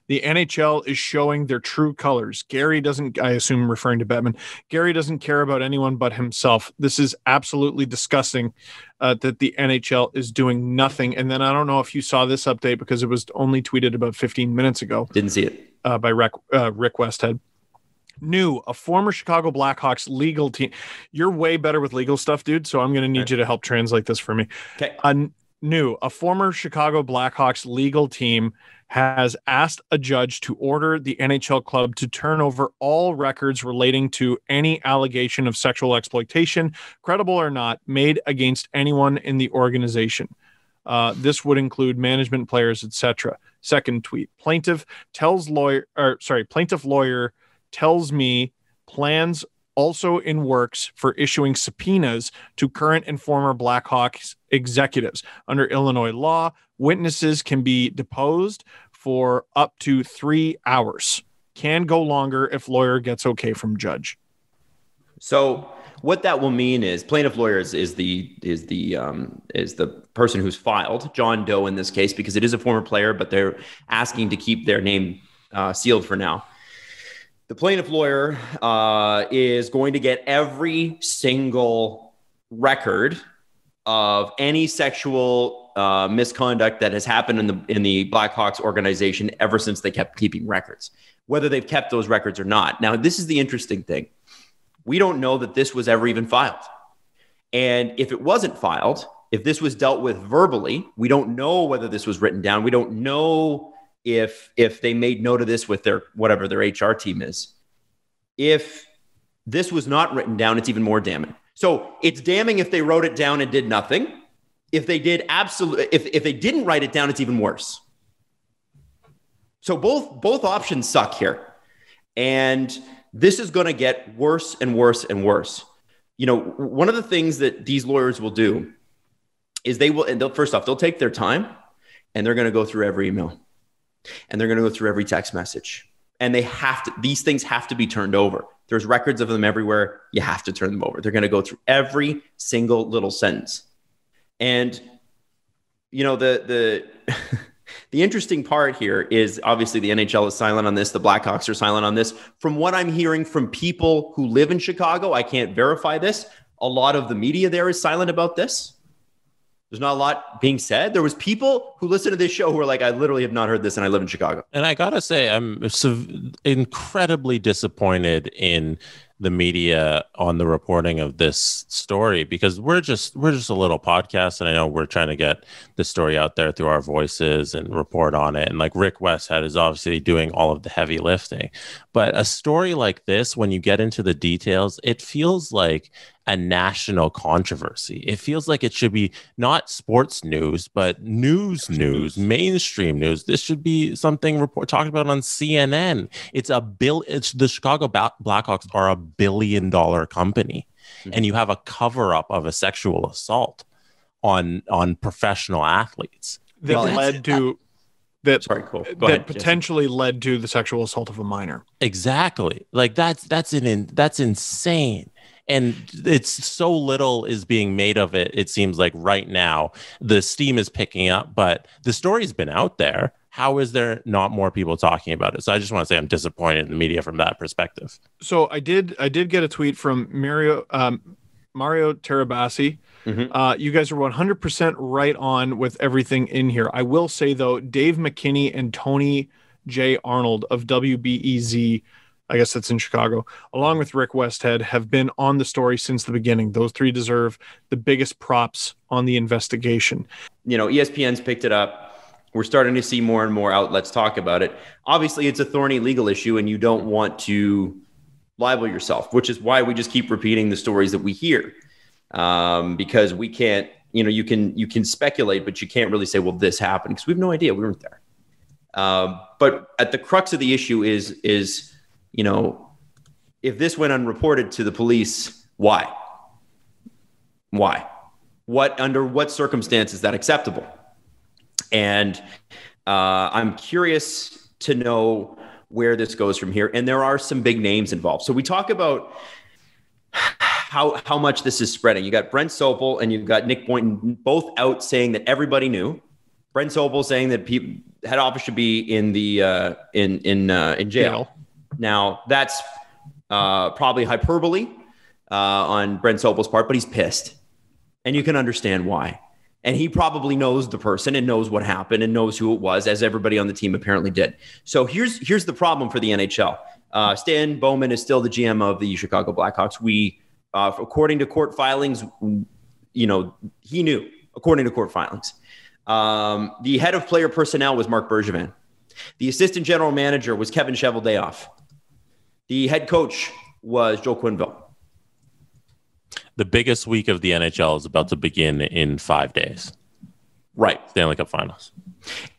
The NHL is showing their true colors. Gary doesn't, I assume referring to Bettman, Gary doesn't care about anyone but himself. This is absolutely disgusting that the NHL is doing nothing. And then I don't know if you saw this update because it was only tweeted about 15 minutes ago. Didn't see it. By Rick Westhead. New, a former Chicago Blackhawks legal team. You're way better with legal stuff, dude, so I'm going to need you to help translate this for me. Okay. A former Chicago Blackhawks legal team has asked a judge to order the NHL club to turn over all records relating to any allegation of sexual exploitation, credible or not, made against anyone in the organization. This would include management, players, etc. Second tweet: plaintiff lawyer tells me plans also in works for issuing subpoenas to current and former Blackhawks executives. Under Illinois law, witnesses can be deposed for up to 3 hours. Can go longer if lawyer gets okay from judge. So what that will mean is plaintiff lawyers is the person who's filed, John Doe in this case, because it is a former player, but they're asking to keep their name sealed for now. The plaintiff lawyer is going to get every single record of any sexual misconduct that has happened in the Blackhawks organization ever since they kept keeping records, whether they've kept those records or not. Now, this is the interesting thing. We don't know that this was ever even filed. And if it wasn't filed, if this was dealt with verbally, we don't know whether this was written down. We don't know if they made note of this with their whatever their HR team is. If this was not written down, it's even more damning. So it's damning if they wrote it down and did nothing. If they did if they didn't write it down, it's even worse. So both options suck here. And this is going to get worse and worse and worse. You know, one of the things that these lawyers will do is first off, they'll take their time and they're going to go through every email and they're going to go through every text message. And these things have to be turned over. There's records of them everywhere. You have to turn them over. They're going to go through every single little sentence. And, you know, the interesting part here is obviously the NHL is silent on this. The Blackhawks are silent on this. From what I'm hearing from people who live in Chicago, I can't verify this. A lot of the media there is silent about this. There's not a lot being said. There was people who listen to this show who are like, I literally have not heard this and I live in Chicago. And I got to say, I'm incredibly disappointed in the media on the reporting of this story, because we're just a little podcast, and I know we're trying to get the story out there through our voices and report on it. And like Rick Westhead is obviously doing all of the heavy lifting. But a story like this, when you get into the details, it feels like a national controversy. It feels like it should be not sports news, but news, mainstream news. This should be something talked about on CNN. It's the Chicago Blackhawks are a $1 billion company, and you have a cover up of a sexual assault on professional athletes that potentially led to the sexual assault of a minor. Exactly. Like that's insane. And it's so little is being made of it. It seems like right now the steam is picking up, but the story's been out there. How is there not more people talking about it? So I just want to say I'm disappointed in the media from that perspective. So I did get a tweet from Mario Terabassi. Mm-hmm. You guys are 100% right on with everything in here. I will say, though, Dave McKinney and Tony J. Arnold of WBEZ, I guess that's in Chicago, along with Rick Westhead, have been on the story since the beginning. Those three deserve the biggest props on the investigation. You know, ESPN's picked it up. We're starting to see more and more outlets talk about it. Obviously, it's a thorny legal issue, and you don't want to libel yourself, which is why we just keep repeating the stories that we hear. Because we can't, you know, you can speculate, but you can't really say, well, this happened, because we have no idea. We weren't there. But at the crux of the issue is, you know, if this went unreported to the police, why? Under what circumstances is that acceptable? And I'm curious to know where this goes from here. And there are some big names involved. So we talk about how much this is spreading. You got Brent Sopel and you've got Nick Boynton both out saying that everybody knew. Brent Sopel saying that head office should be in the in jail. Now that's probably hyperbole on Brent Sopel's part, but he's pissed, and you can understand why. And he probably knows the person and knows what happened and knows who it was, as everybody on the team apparently did. So here's the problem for the NHL. Stan Bowman is still the GM of the Chicago Blackhawks. We, according to court filings, you know, he knew, according to court filings. The head of player personnel was Mark Bergevin. The assistant general manager was Kevin Cheveldayoff. The head coach was Joe Quenneville. The biggest week of the NHL is about to begin in 5 days. Right. Stanley Cup Finals.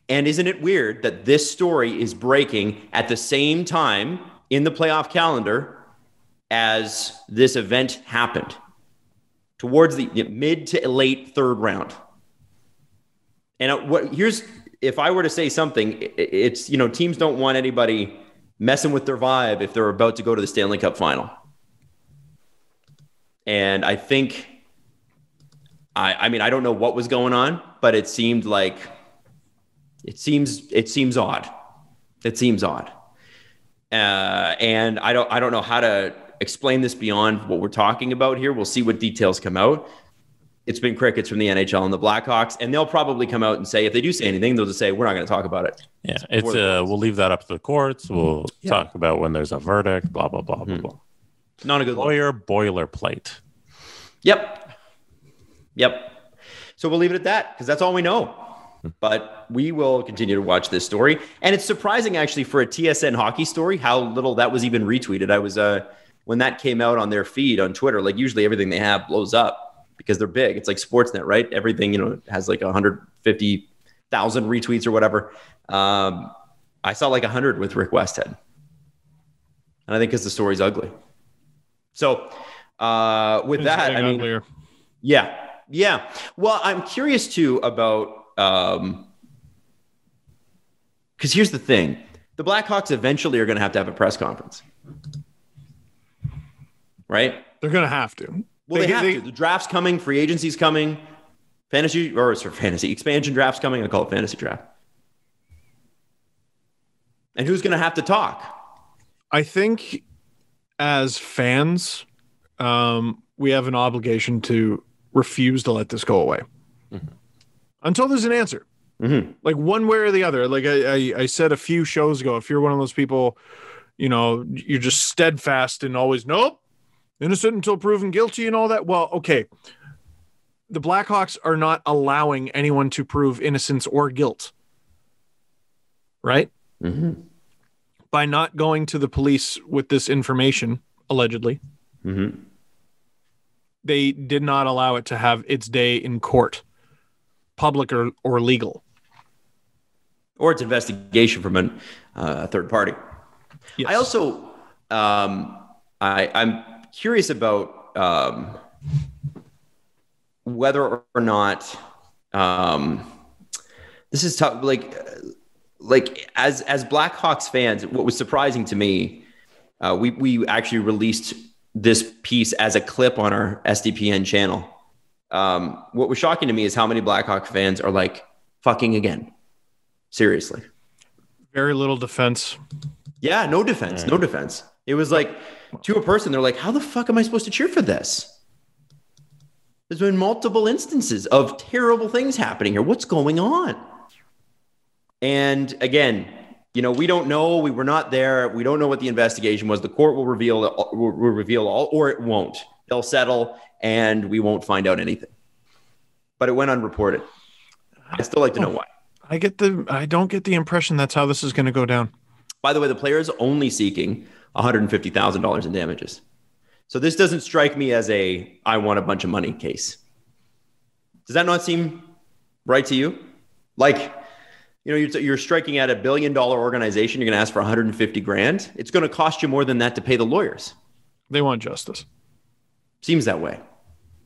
And isn't it weird that this story is breaking at the same time in the playoff calendar as this event happened, towards the mid to late third round? And if I were to say something, it's, you know, teams don't want anybody messing with their vibe if they're about to go to the Stanley Cup final. And I think, I mean, I don't know what was going on, but it seems odd. It seems odd. And I don't know how to explain this beyond what we're talking about here. We'll see what details come out. It's been crickets from the NHL and the Blackhawks, and they'll probably come out and say, if they do say anything, they'll just say, we're not going to talk about it. Yeah, we'll leave that up to the courts. We'll talk about when there's a verdict, blah, blah, blah, blah, blah. Not a good look. Lawyer boilerplate. Yep. So we'll leave it at that because that's all we know. But we will continue to watch this story. And it's surprising, actually, for a TSN hockey story, how little that was even retweeted. I was, when that came out on their feed on Twitter, like usually everything they have blows up because they're big. It's like Sportsnet, right? Everything, has like 150,000 retweets or whatever. I saw like 100 with Rick Westhead. And I think because the story's ugly. So with that, I mean, uglier. Yeah. Well, I'm curious too about, because here's the thing. The Blackhawks eventually are going to have a press conference. Right? They're going to have to. Well, they have to. The draft's coming. Free agency's coming. Expansion draft's coming. I call it fantasy draft. And who's going to have to talk? I think as fans, we have an obligation to refuse to let this go away until there's an answer. Like one way or the other. Like I said a few shows ago, if you're one of those people, you're just steadfast and always, nope, innocent until proven guilty and all that. Well, okay. The Blackhawks are not allowing anyone to prove innocence or guilt. Right? By not going to the police with this information, allegedly, they did not allow it to have its day in court, public or legal. Or its investigation from a third party. Yes. I also, I'm curious about whether or not this is tough. Like as Blackhawks fans, what was surprising to me, we actually released this piece as a clip on our SDPN channel. What was shocking to me is how many Blackhawks fans are like, fucking again. Seriously. Very little defense. Yeah, no defense. It was like, to a person, they're like, how the fuck am I supposed to cheer for this? There's been multiple instances of terrible things happening here. What's going on? And again, we don't know. We were not there. We don't know what the investigation was. The court will reveal all, or it won't. They'll settle, and we won't find out anything. But it went unreported. I'd still like to know why. I don't get the impression that's how this is going to go down. By the way, the player is only seeking $150,000 in damages. So this doesn't strike me as I want a bunch of money case. Does that not seem right to you? Like, you're striking at $1 billion organization. You're going to ask for $150,000. It's going to cost you more than that to pay the lawyers. They want justice. Seems that way.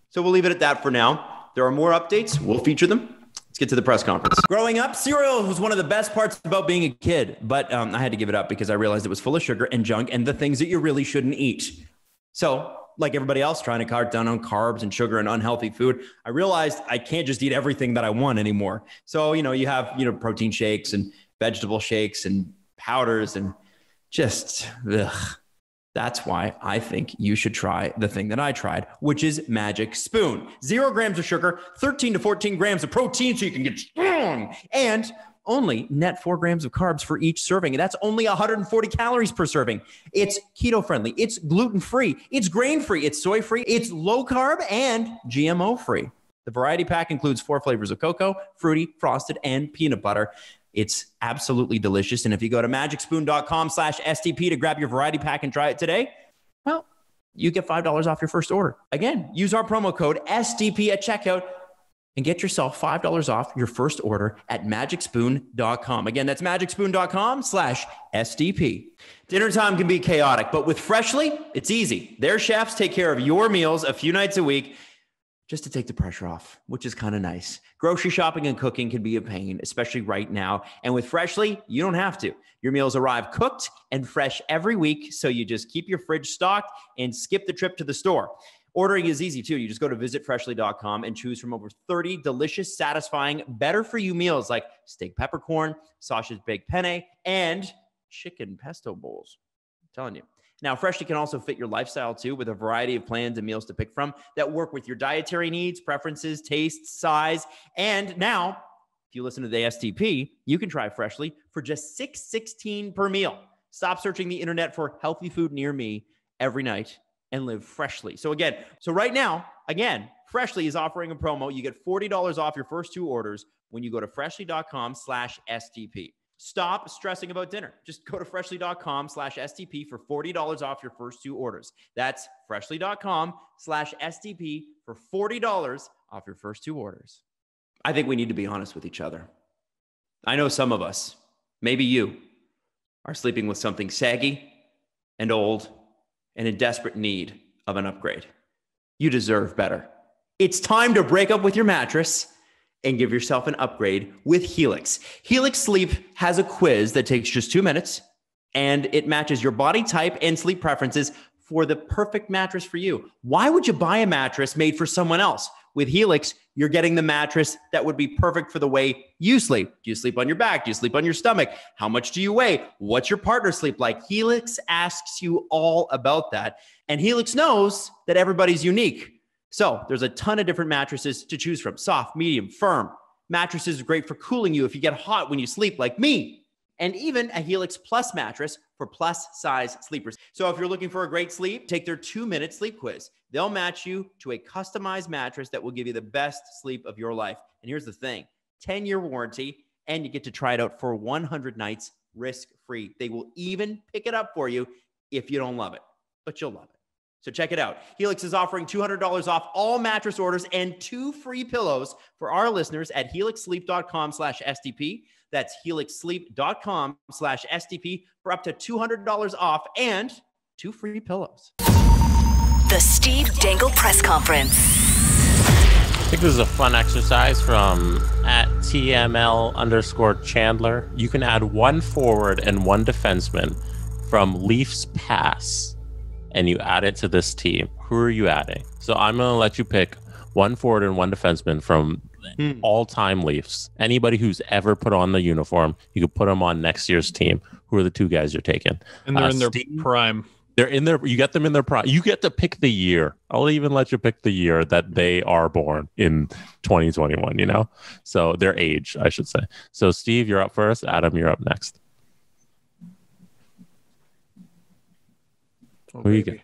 So we'll leave it at that for now. There are more updates. We'll feature them. Let's get to the press conference. Growing up, cereal was one of the best parts about being a kid, but I had to give it up because I realized it was full of sugar and junk and the things that you really shouldn't eat. So, like everybody else trying to cut down on carbs and sugar and unhealthy food, I realized I can't just eat everything that I want anymore. So, you have, protein shakes and vegetable shakes and powders and just, ugh. That's why I think you should try the thing that I tried, which is Magic Spoon. 0 grams of sugar, 13 to 14 grams of protein so you can get strong, and only net 4 grams of carbs for each serving. And that's only 140 calories per serving. It's keto friendly. It's gluten free. It's grain free. It's soy free. It's low carb and GMO free. The variety pack includes 4 flavors of cocoa, fruity, frosted, and peanut butter. It's absolutely delicious. And if you go to magicspoon.com/STP to grab your variety pack and try it today, well, you get $5 off your first order. Again, use our promo code STP at checkout and get yourself $5 off your first order at magicspoon.com. Again, that's magicspoon.com/SDP. Dinner time can be chaotic, but with Freshly, it's easy. Their chefs take care of your meals a few nights a week just to take the pressure off, which is kind of nice. Grocery shopping and cooking can be a pain, especially right now. And with Freshly, you don't have to. Your meals arrive cooked and fresh every week, so you just keep your fridge stocked and skip the trip to the store. Ordering is easy, too. You just go to visitfreshly.com and choose from over 30 delicious, satisfying, better-for-you meals like steak peppercorn, sausage baked penne, and chicken pesto bowls. I'm telling you. Now, Freshly can also fit your lifestyle, too, with a variety of plans and meals to pick from that work with your dietary needs, preferences, tastes, size. And now, if you listen to the STP, you can try Freshly for just $6.16 per meal. Stop searching the internet for healthy food near me every night and live freshly. So right now, Freshly is offering a promo. You get $40 off your first 2 orders when you go to freshly.com/STP. Stop stressing about dinner. Just go to freshly.com/STP for $40 off your first 2 orders. That's freshly.com/STP for $40 off your first 2 orders. I think we need to be honest with each other. I know some of us, maybe you, are sleeping with something saggy and old and in desperate need of an upgrade. You deserve better. It's time to break up with your mattress and give yourself an upgrade with Helix. Helix Sleep has a quiz that takes just 2 minutes, and it matches your body type and sleep preferences for the perfect mattress for you. Why would you buy a mattress made for someone else? With Helix, you're getting the mattress that would be perfect for the way you sleep. Do you sleep on your back? Do you sleep on your stomach? How much do you weigh? What's your partner sleep like? Helix asks you all about that. And Helix knows that everybody's unique. So there's a ton of different mattresses to choose from. Soft, medium, firm. Mattresses are great for cooling you if you get hot when you sleep, like me. And even a Helix Plus mattress for plus size sleepers. So if you're looking for a great sleep, take their 2-minute sleep quiz. They'll match you to a customized mattress that will give you the best sleep of your life. And here's the thing, 10-year warranty, and you get to try it out for 100 nights risk-free. They will even pick it up for you if you don't love it, but you'll love it. So check it out. Helix is offering $200 off all mattress orders and 2 free pillows for our listeners at helixsleep.com/STP. That's helixsleep.com/STP for up to $200 off and 2 free pillows. The Steve Dangle Press Conference. I think this is a fun exercise from @TML_Chandler. You can add 1 forward and 1 defenseman from Leafs pass, and you add it to this team. Who are you adding? So I'm going to let you pick 1 forward and 1 defenseman from all-time Leafs. Anybody who's ever put on the uniform, you could put them on next year's team. Who are the 2 guys you're taking? And they're in their prime. They're in their. You get them in their prime. You get to pick the year. I'll even let you pick the year that they are born in 2021. You know, so their age, I should say. So Steve, you're up first. Adam, you're up next. Oh, who you get?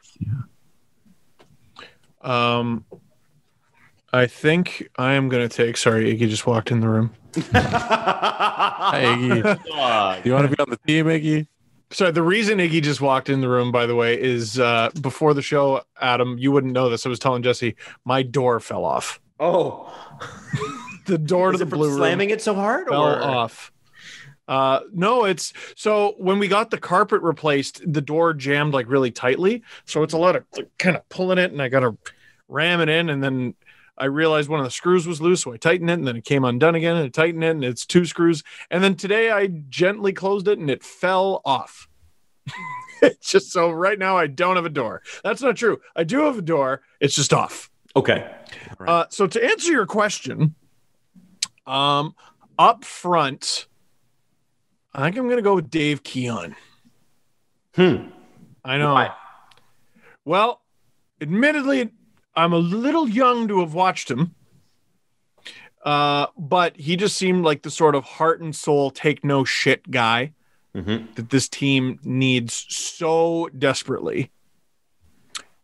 I think I am going to take. Sorry, Iggy just walked in the room. Hi, Iggy. Do you want to be on the team, Iggy? Sorry, the reason Iggy just walked in the room, by the way, is before the show, Adam, you wouldn't know this. I was telling Jesse, my door fell off. Oh. The door to the blue room. Slamming it so hard? Fell off. No, it's so when we got the carpet replaced, the door jammed like really tightly. So it's a lot of kind of pulling it, and I got to ram it in. And then I realized one of the screws was loose, so I tightened it, and then it came undone again, and I tightened it, and it's 2 screws. And then today I gently closed it, and it fell off. It's just so right now I don't have a door. That's not true. I do have a door. It's just off. Okay. Right. So to answer your question, up front, I think I'm going to go with Dave Keon. I know. Why? Well, admittedly, I'm a little young to have watched him, but he just seemed like the sort of heart and soul, take no shit guy that this team needs so desperately.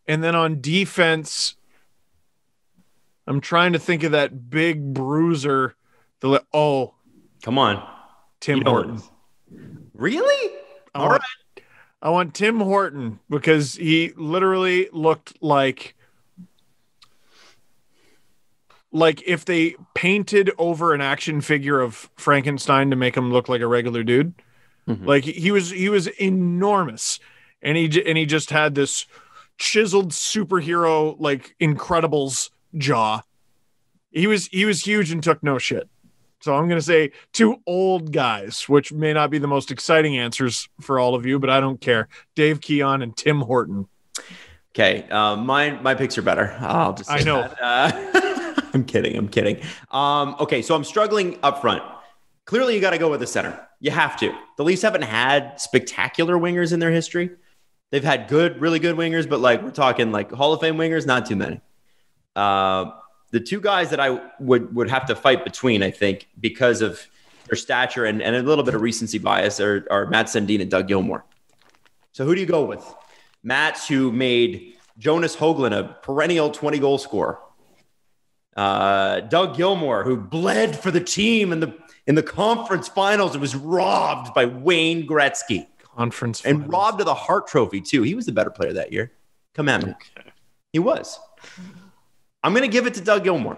And then on defense, I'm trying to think of that big bruiser. Come on. Tim Horton. Really? All right. I want Tim Horton because he literally looked like if they painted over an action figure of Frankenstein to make him look like a regular dude. Like he was enormous, and he just had this chiseled superhero like Incredibles jaw. He was huge and took no shit. So I'm going to say 2 old guys, which may not be the most exciting answers for all of you, but I don't care. Dave Keon and Tim Horton. Okay. My picks are better. I'll just say I know. That. I'm kidding. Okay. So I'm struggling up front. Clearly you got to go with the center. You have to. The Leafs haven't had spectacular wingers in their history. They've had really good wingers, but we're talking Hall of Fame wingers, not too many. The 2 guys that I would have to fight between, I think, because of their stature and a little bit of recency bias are Matt Sundin and Doug Gilmore. So who do you go with? Matt's who made Jonas Hoagland, a perennial 20-goal scorer. Doug Gilmore, who bled for the team in the conference finals and was robbed by Wayne Gretzky. And robbed of the Hart Trophy, too. He was the better player that year. Come at me. Okay. He was. I'm going to give it to Doug Gilmore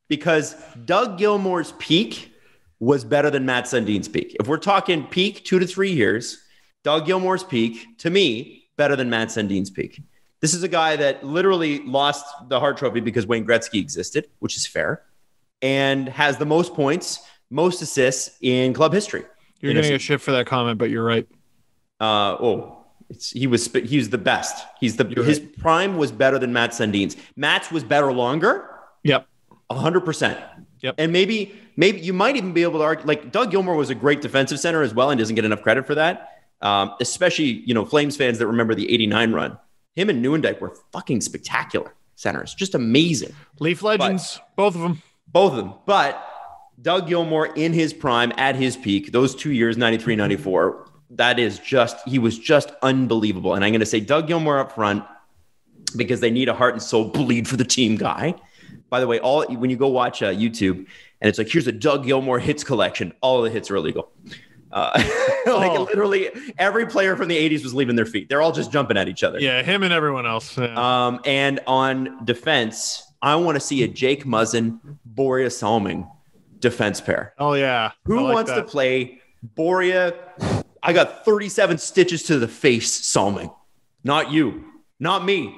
because Doug Gilmore's peak was better than Matt Sundin's peak. If we're talking peak 2 to 3 years, Doug Gilmore's peak, to me, better than Matt Sundin's peak. This is a guy that literally lost the Hart Trophy because Wayne Gretzky existed, which is fair, and has the most points, most assists in club history. You're going to get shit for that comment, but you're right. He was the best. His prime was better than Matt Sundin's. Matt's was better longer. Yep. 100%. Yep. And maybe you might even be able to argue, like Doug Gilmore was a great defensive center as well and doesn't get enough credit for that. Especially, Flames fans that remember the 89 run. Him and Nieuwendyk were fucking spectacular centers. Just amazing. Leaf legends, both of them. But Doug Gilmore in his prime, at his peak, those 2 years, 93, 94, he was just unbelievable. And I'm going to say Doug Gilmore up front because they need a heart and soul bleed for the team guy. By the way, when you go watch YouTube and it's like, here's a Doug Gilmore hits collection, all of the hits are illegal. Literally every player from the 80s was leaving their feet. They're all just jumping at each other. Yeah, him and everyone else. Yeah. And on defense, I want to see a Jake Muzzin, Borja Salming defense pair. Oh, yeah. Who wants to play Borja? I got 37 stitches to the face, Salming. Not you. Not me.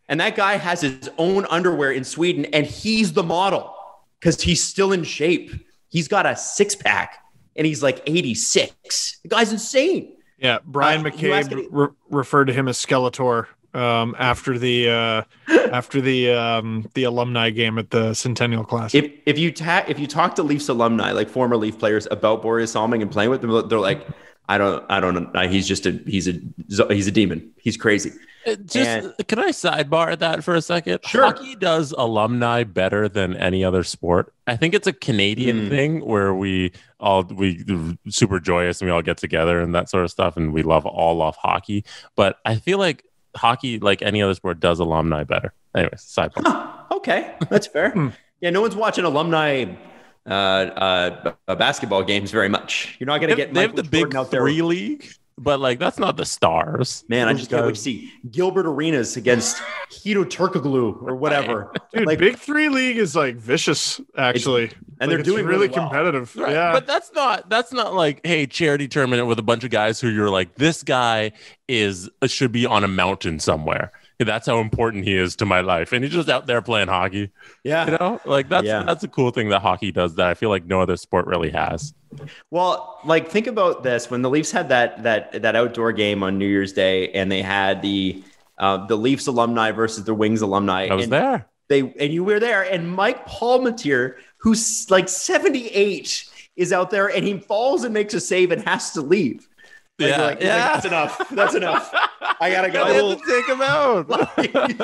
And that guy has his own underwear in Sweden, and he's the model because he's still in shape. He's got a six-pack, and he's like 86. The guy's insane. Yeah, Brian McCabe referred to him as Skeletor after the alumni game at the Centennial Classic. If you talk to Leafs alumni, like former Leaf players, about Borja Salming and playing with them, they're like, I don't know. He's a demon. He's crazy. Can I sidebar that for a second? Sure. Hockey does alumni better than any other sport. I think it's a Canadian thing where we super joyous and we all get together and that sort of stuff, and we all love hockey. But I feel like hockey, like any other sport, does alumni better. Anyways, sidebar. Okay, that's fair. Yeah, no one's watching alumni basketball games very much. You're not going to get. They have the big three league, but like that's not the Stars. Man, I just can't wait to see Gilbert Arenas against Hito Turkoglu or whatever. Dude, like, big three league is like vicious, actually, and they're doing really well. competitive. Right. Yeah, but that's not like, hey, charity tournament with a bunch of guys who you're like, this guy should be on a mountain somewhere. That's how important he is to my life, and he's just out there playing hockey. Yeah, that's a cool thing that hockey does that I feel like no other sport really has. Well, like think about this: when the Leafs had that outdoor game on New Year's Day, and they had the Leafs alumni versus the Wings alumni. I was there. And you were there, and Mike Palmatier, who's like 78, is out there, and he falls and makes a save and has to leave. That's enough. That's enough. I gotta go. I have to take him out.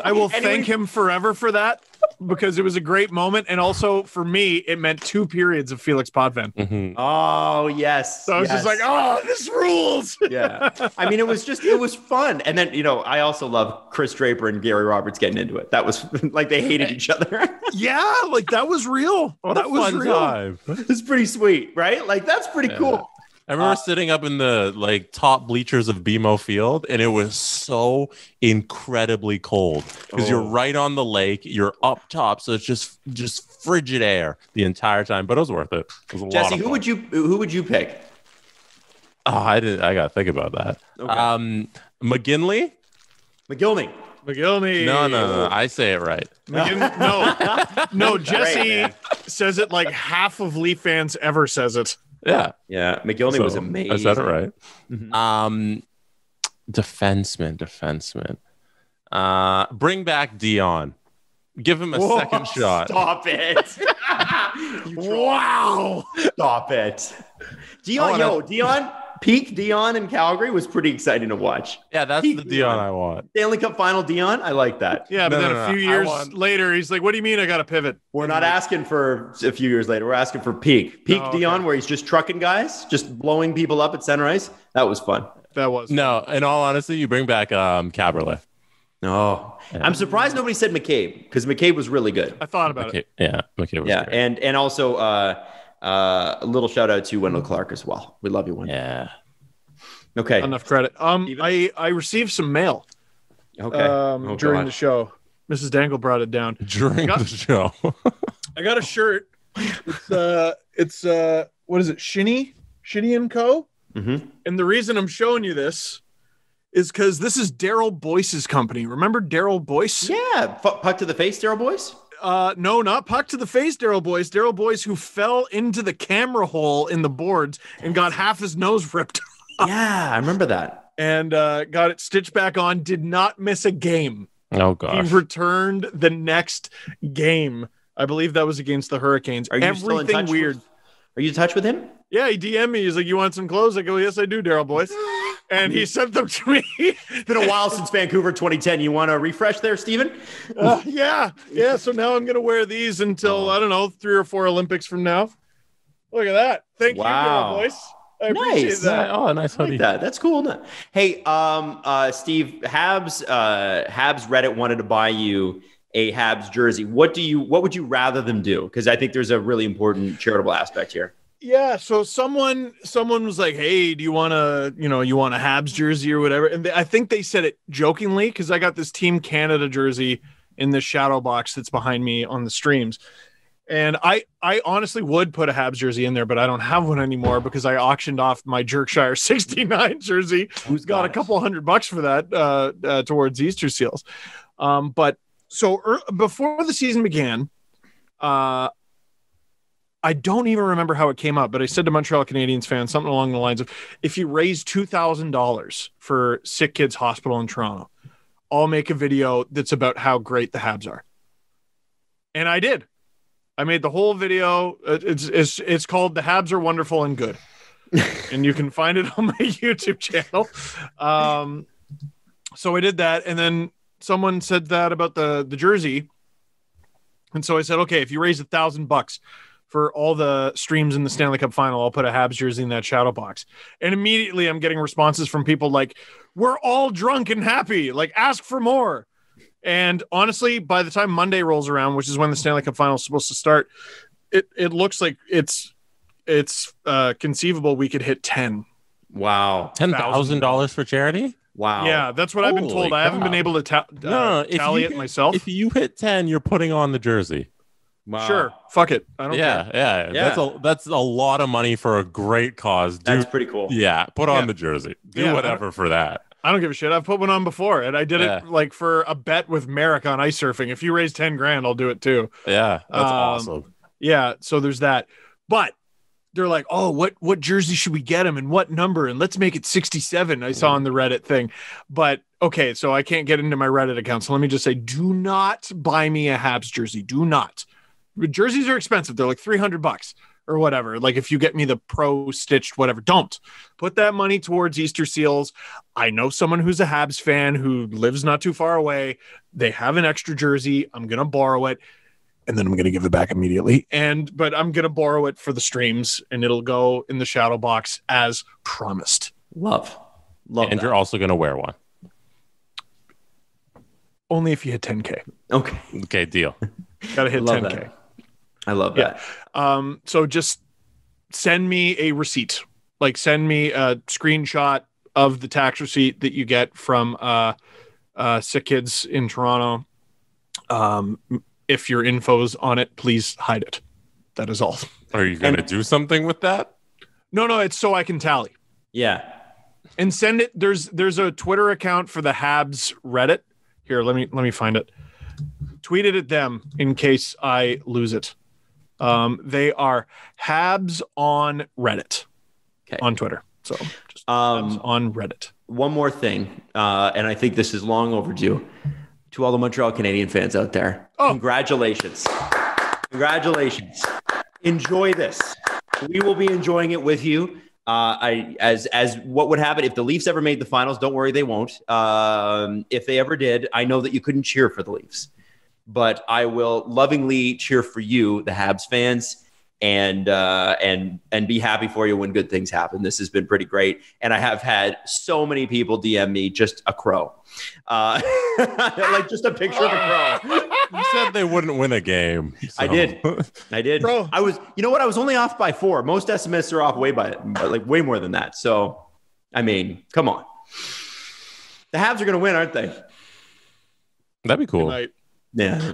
I will thank him forever for that because it was a great moment, and also for me, it meant 2 periods of Felix Potvin. Mm-hmm. Oh yes. So I was just like, oh, this rules. Yeah. I mean, it was fun, and then I also love Chris Draper and Gary Roberts getting into it. That was like they hated each other. Yeah, like that was real. That was real. Time. It's pretty sweet, right? Like that's pretty cool. I remember sitting up in the top bleachers of BMO Field, and it was so incredibly cold because you're right on the lake, you're up top, so it's just frigid air the entire time. But it was worth it. It was a Jesse, lot of fun. who would you pick? Oh, I gotta think about that. Okay. McGinley. No, I say it right. No. Jesse says it like half of Leaf fans ever says it. Yeah. McGillney was amazing. I said it right. Mm-hmm. Defenseman. Bring back Dion. Give him a second shot. Stop it. Wow. Stop it. Dion. Peak Dion in Calgary was pretty exciting to watch. Yeah, that's the Dion I want. Stanley Cup Final Dion, I like that. Yeah, but then a few years later, he's like, what do you mean I got to pivot? We're not asking for a few years later. We're asking for peak. Dion, where he's just trucking guys, just blowing people up at center ice. That was fun. That was. No, in all honesty, you bring back Caberlet. Oh, I'm surprised nobody said McCabe because McCabe was really good. I thought about it. Yeah, McCabe was great. And also a little shout out to Wendell Clark as well. We love you, Wendell. Yeah. Okay. Enough credit. I received some mail. Okay. During the show, Mrs. Dangle brought it down During the show. I got a shirt. It's what is it? Shinny and Co. Mm-hmm. And the reason I'm showing you this is because this is Daryl Boyce's company. Remember Daryl Boyce? Yeah. Puck to the face, Daryl Boyce? No, not puck to the face, Daryl Boyce. Daryl Boyce, who fell into the camera hole in the boards and got half his nose ripped off. Yeah, I remember that. And got it stitched back on. Did not miss a game. Oh, gosh. He returned the next game. I believe that was against the Hurricanes. Are you still in touch weird. Are you in touch with him? Yeah, he DM'd me. He's like, "You want some clothes?" I go, "Yes, I do, Daryl Boyce." And he sent them to me. It's been a while since Vancouver 2010. You want to refresh there, Steven? Yeah. So now I'm going to wear these until, I don't know, 3 or 4 Olympics from now. Look at that. Thank you, Daryl Boyce. I appreciate that. Oh, nice hoodie. Like that. That's cool. Hey, Steve, Habs Reddit wanted to buy you a Habs jersey. What would you rather them do? Because I think there's a really important charitable aspect here. Yeah, so someone was like, "Hey, do you want a Habs jersey or whatever?" And I think they said it jokingly because I got this Team Canada jersey in the shadow box that's behind me on the streams. And I honestly would put a Habs jersey in there, but I don't have one anymore because I auctioned off my Jerkshire 69 jersey. Who's got a couple $100 for that towards Easter Seals. But so before the season began, I don't even remember how it came up, but I said to Montreal Canadiens fans something along the lines of, if you raise $2,000 for Sick Kids Hospital in Toronto, I'll make a video that's about how great the Habs are. And I did. I made the whole video. It's called The Habs Are Wonderful and Good. And you can find it on my YouTube channel. So I did that. And then someone said that about the jersey. And so I said, okay, if you raise $1,000 for all the streams in the Stanley Cup Final, I'll put a Habs jersey in that shadow box. And immediately I'm getting responses from people like, "We're all drunk and happy. Like, ask for more." And honestly, by the time Monday rolls around, which is when the Stanley Cup Final is supposed to start, it looks like it's conceivable we could hit 10. Wow. $10,000 for charity? Wow. Yeah, that's what I've been told. I haven't been able to tally it myself. If you hit 10, you're putting on the jersey. Wow. Sure. Fuck it. I don't care. Yeah. That's a lot of money for a great cause. That's pretty cool. Yeah. Put on the jersey. Do whatever for that. I don't give a shit. I've put one on before, and I did it like for a bet with Merrick on ice surfing. If you raise 10 grand, I'll do it too. Yeah. That's awesome. Yeah. So there's that. But they're like, "Oh, what jersey should we get him and what number? And let's make it 67. I saw on the Reddit thing. But okay, so I can't get into my Reddit account. So let me just say, do not buy me a Habs jersey. Do not. Jerseys are expensive. They're like $300 or whatever. Like if you get me the pro stitched, whatever, don't put that money towards Easter Seals. I know someone who's a Habs fan who lives not too far away. They have an extra jersey. I'm going to borrow it and then I'm going to give it back immediately. But I'm going to borrow it for the streams and it'll go in the shadow box as promised. Love. And that. You're also going to wear one. Only if you hit 10K. Okay, deal. Got to hit 10K. That. I love that. Yeah. So just send me a receipt. Like send me a screenshot of the tax receipt that you get from Sick Kids in Toronto. If your info's on it, please hide it. That is all. Are you going to do something with that? No, it's so I can tally. Yeah. And send it. There's a Twitter account for the Habs Reddit. Here, let me find it. Tweet it at them in case I lose it. They are Habs on Reddit on Twitter. So just Habs on Reddit. One more thing, and I think this is long overdue. To all the Montreal Canadiens fans out there, congratulations. Congratulations. Enjoy this. We will be enjoying it with you. As what would happen if the Leafs ever made the finals? Don't worry, they won't. If they ever did, I know that you couldn't cheer for the Leafs, but I will lovingly cheer for you, the Habs fans. and be happy for you when good things happen. This has been pretty great. And I have had so many people DM me just a crow. Like just a picture of a crow. You said they wouldn't win a game. So. I did. Bro. I was, you know what? I was only off by 4. Most estimates are off way more than that. So, I mean, come on. The Habs are going to win, aren't they? That'd be cool. Yeah.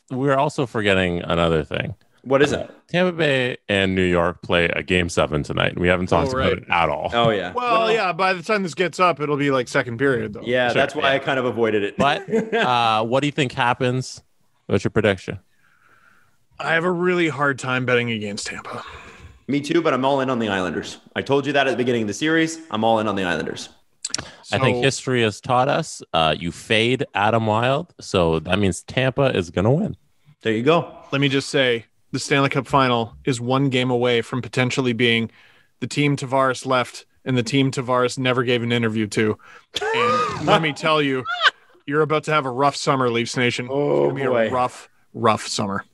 We're also forgetting another thing. What is it? Tampa Bay and New York play a game 7 tonight. We haven't talked about it at all. Oh, yeah. Well, yeah, by the time this gets up, it'll be like second period, though. Yeah, sure. That's why I kind of avoided it. But what do you think happens? What's your prediction? I have a really hard time betting against Tampa. Me too, but I'm all in on the Islanders. I told you that at the beginning of the series. I'm all in on the Islanders. I think history has taught us you fade Adam Wild, so that means Tampa is going to win. There you go. Let me just say, the Stanley Cup Final is one game away from potentially being the team Tavares left and the team Tavares never gave an interview to. And let me tell you, you're about to have a rough summer, Leafs Nation. Oh, it's going to be a rough summer.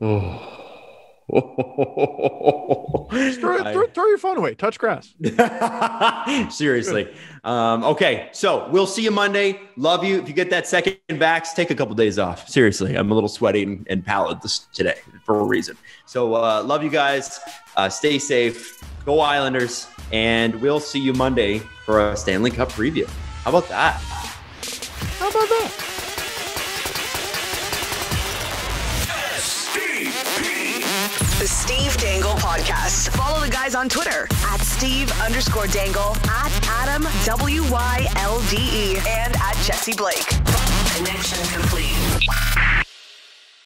Oh. Just throw your phone away. Touch grass. Seriously. Okay, so we'll see you Monday. Love you. If you get that second vax, take a couple days off. Seriously, I'm a little sweaty and pallid today for a reason. So love you guys. Stay safe. Go Islanders. And we'll see you Monday for a Stanley Cup preview. How about that? How about that? The Steve Dangle Podcast. Follow the guys on Twitter at Steve_Dangle, at Adam WYLDE, and at Jesse Blake. Connection complete.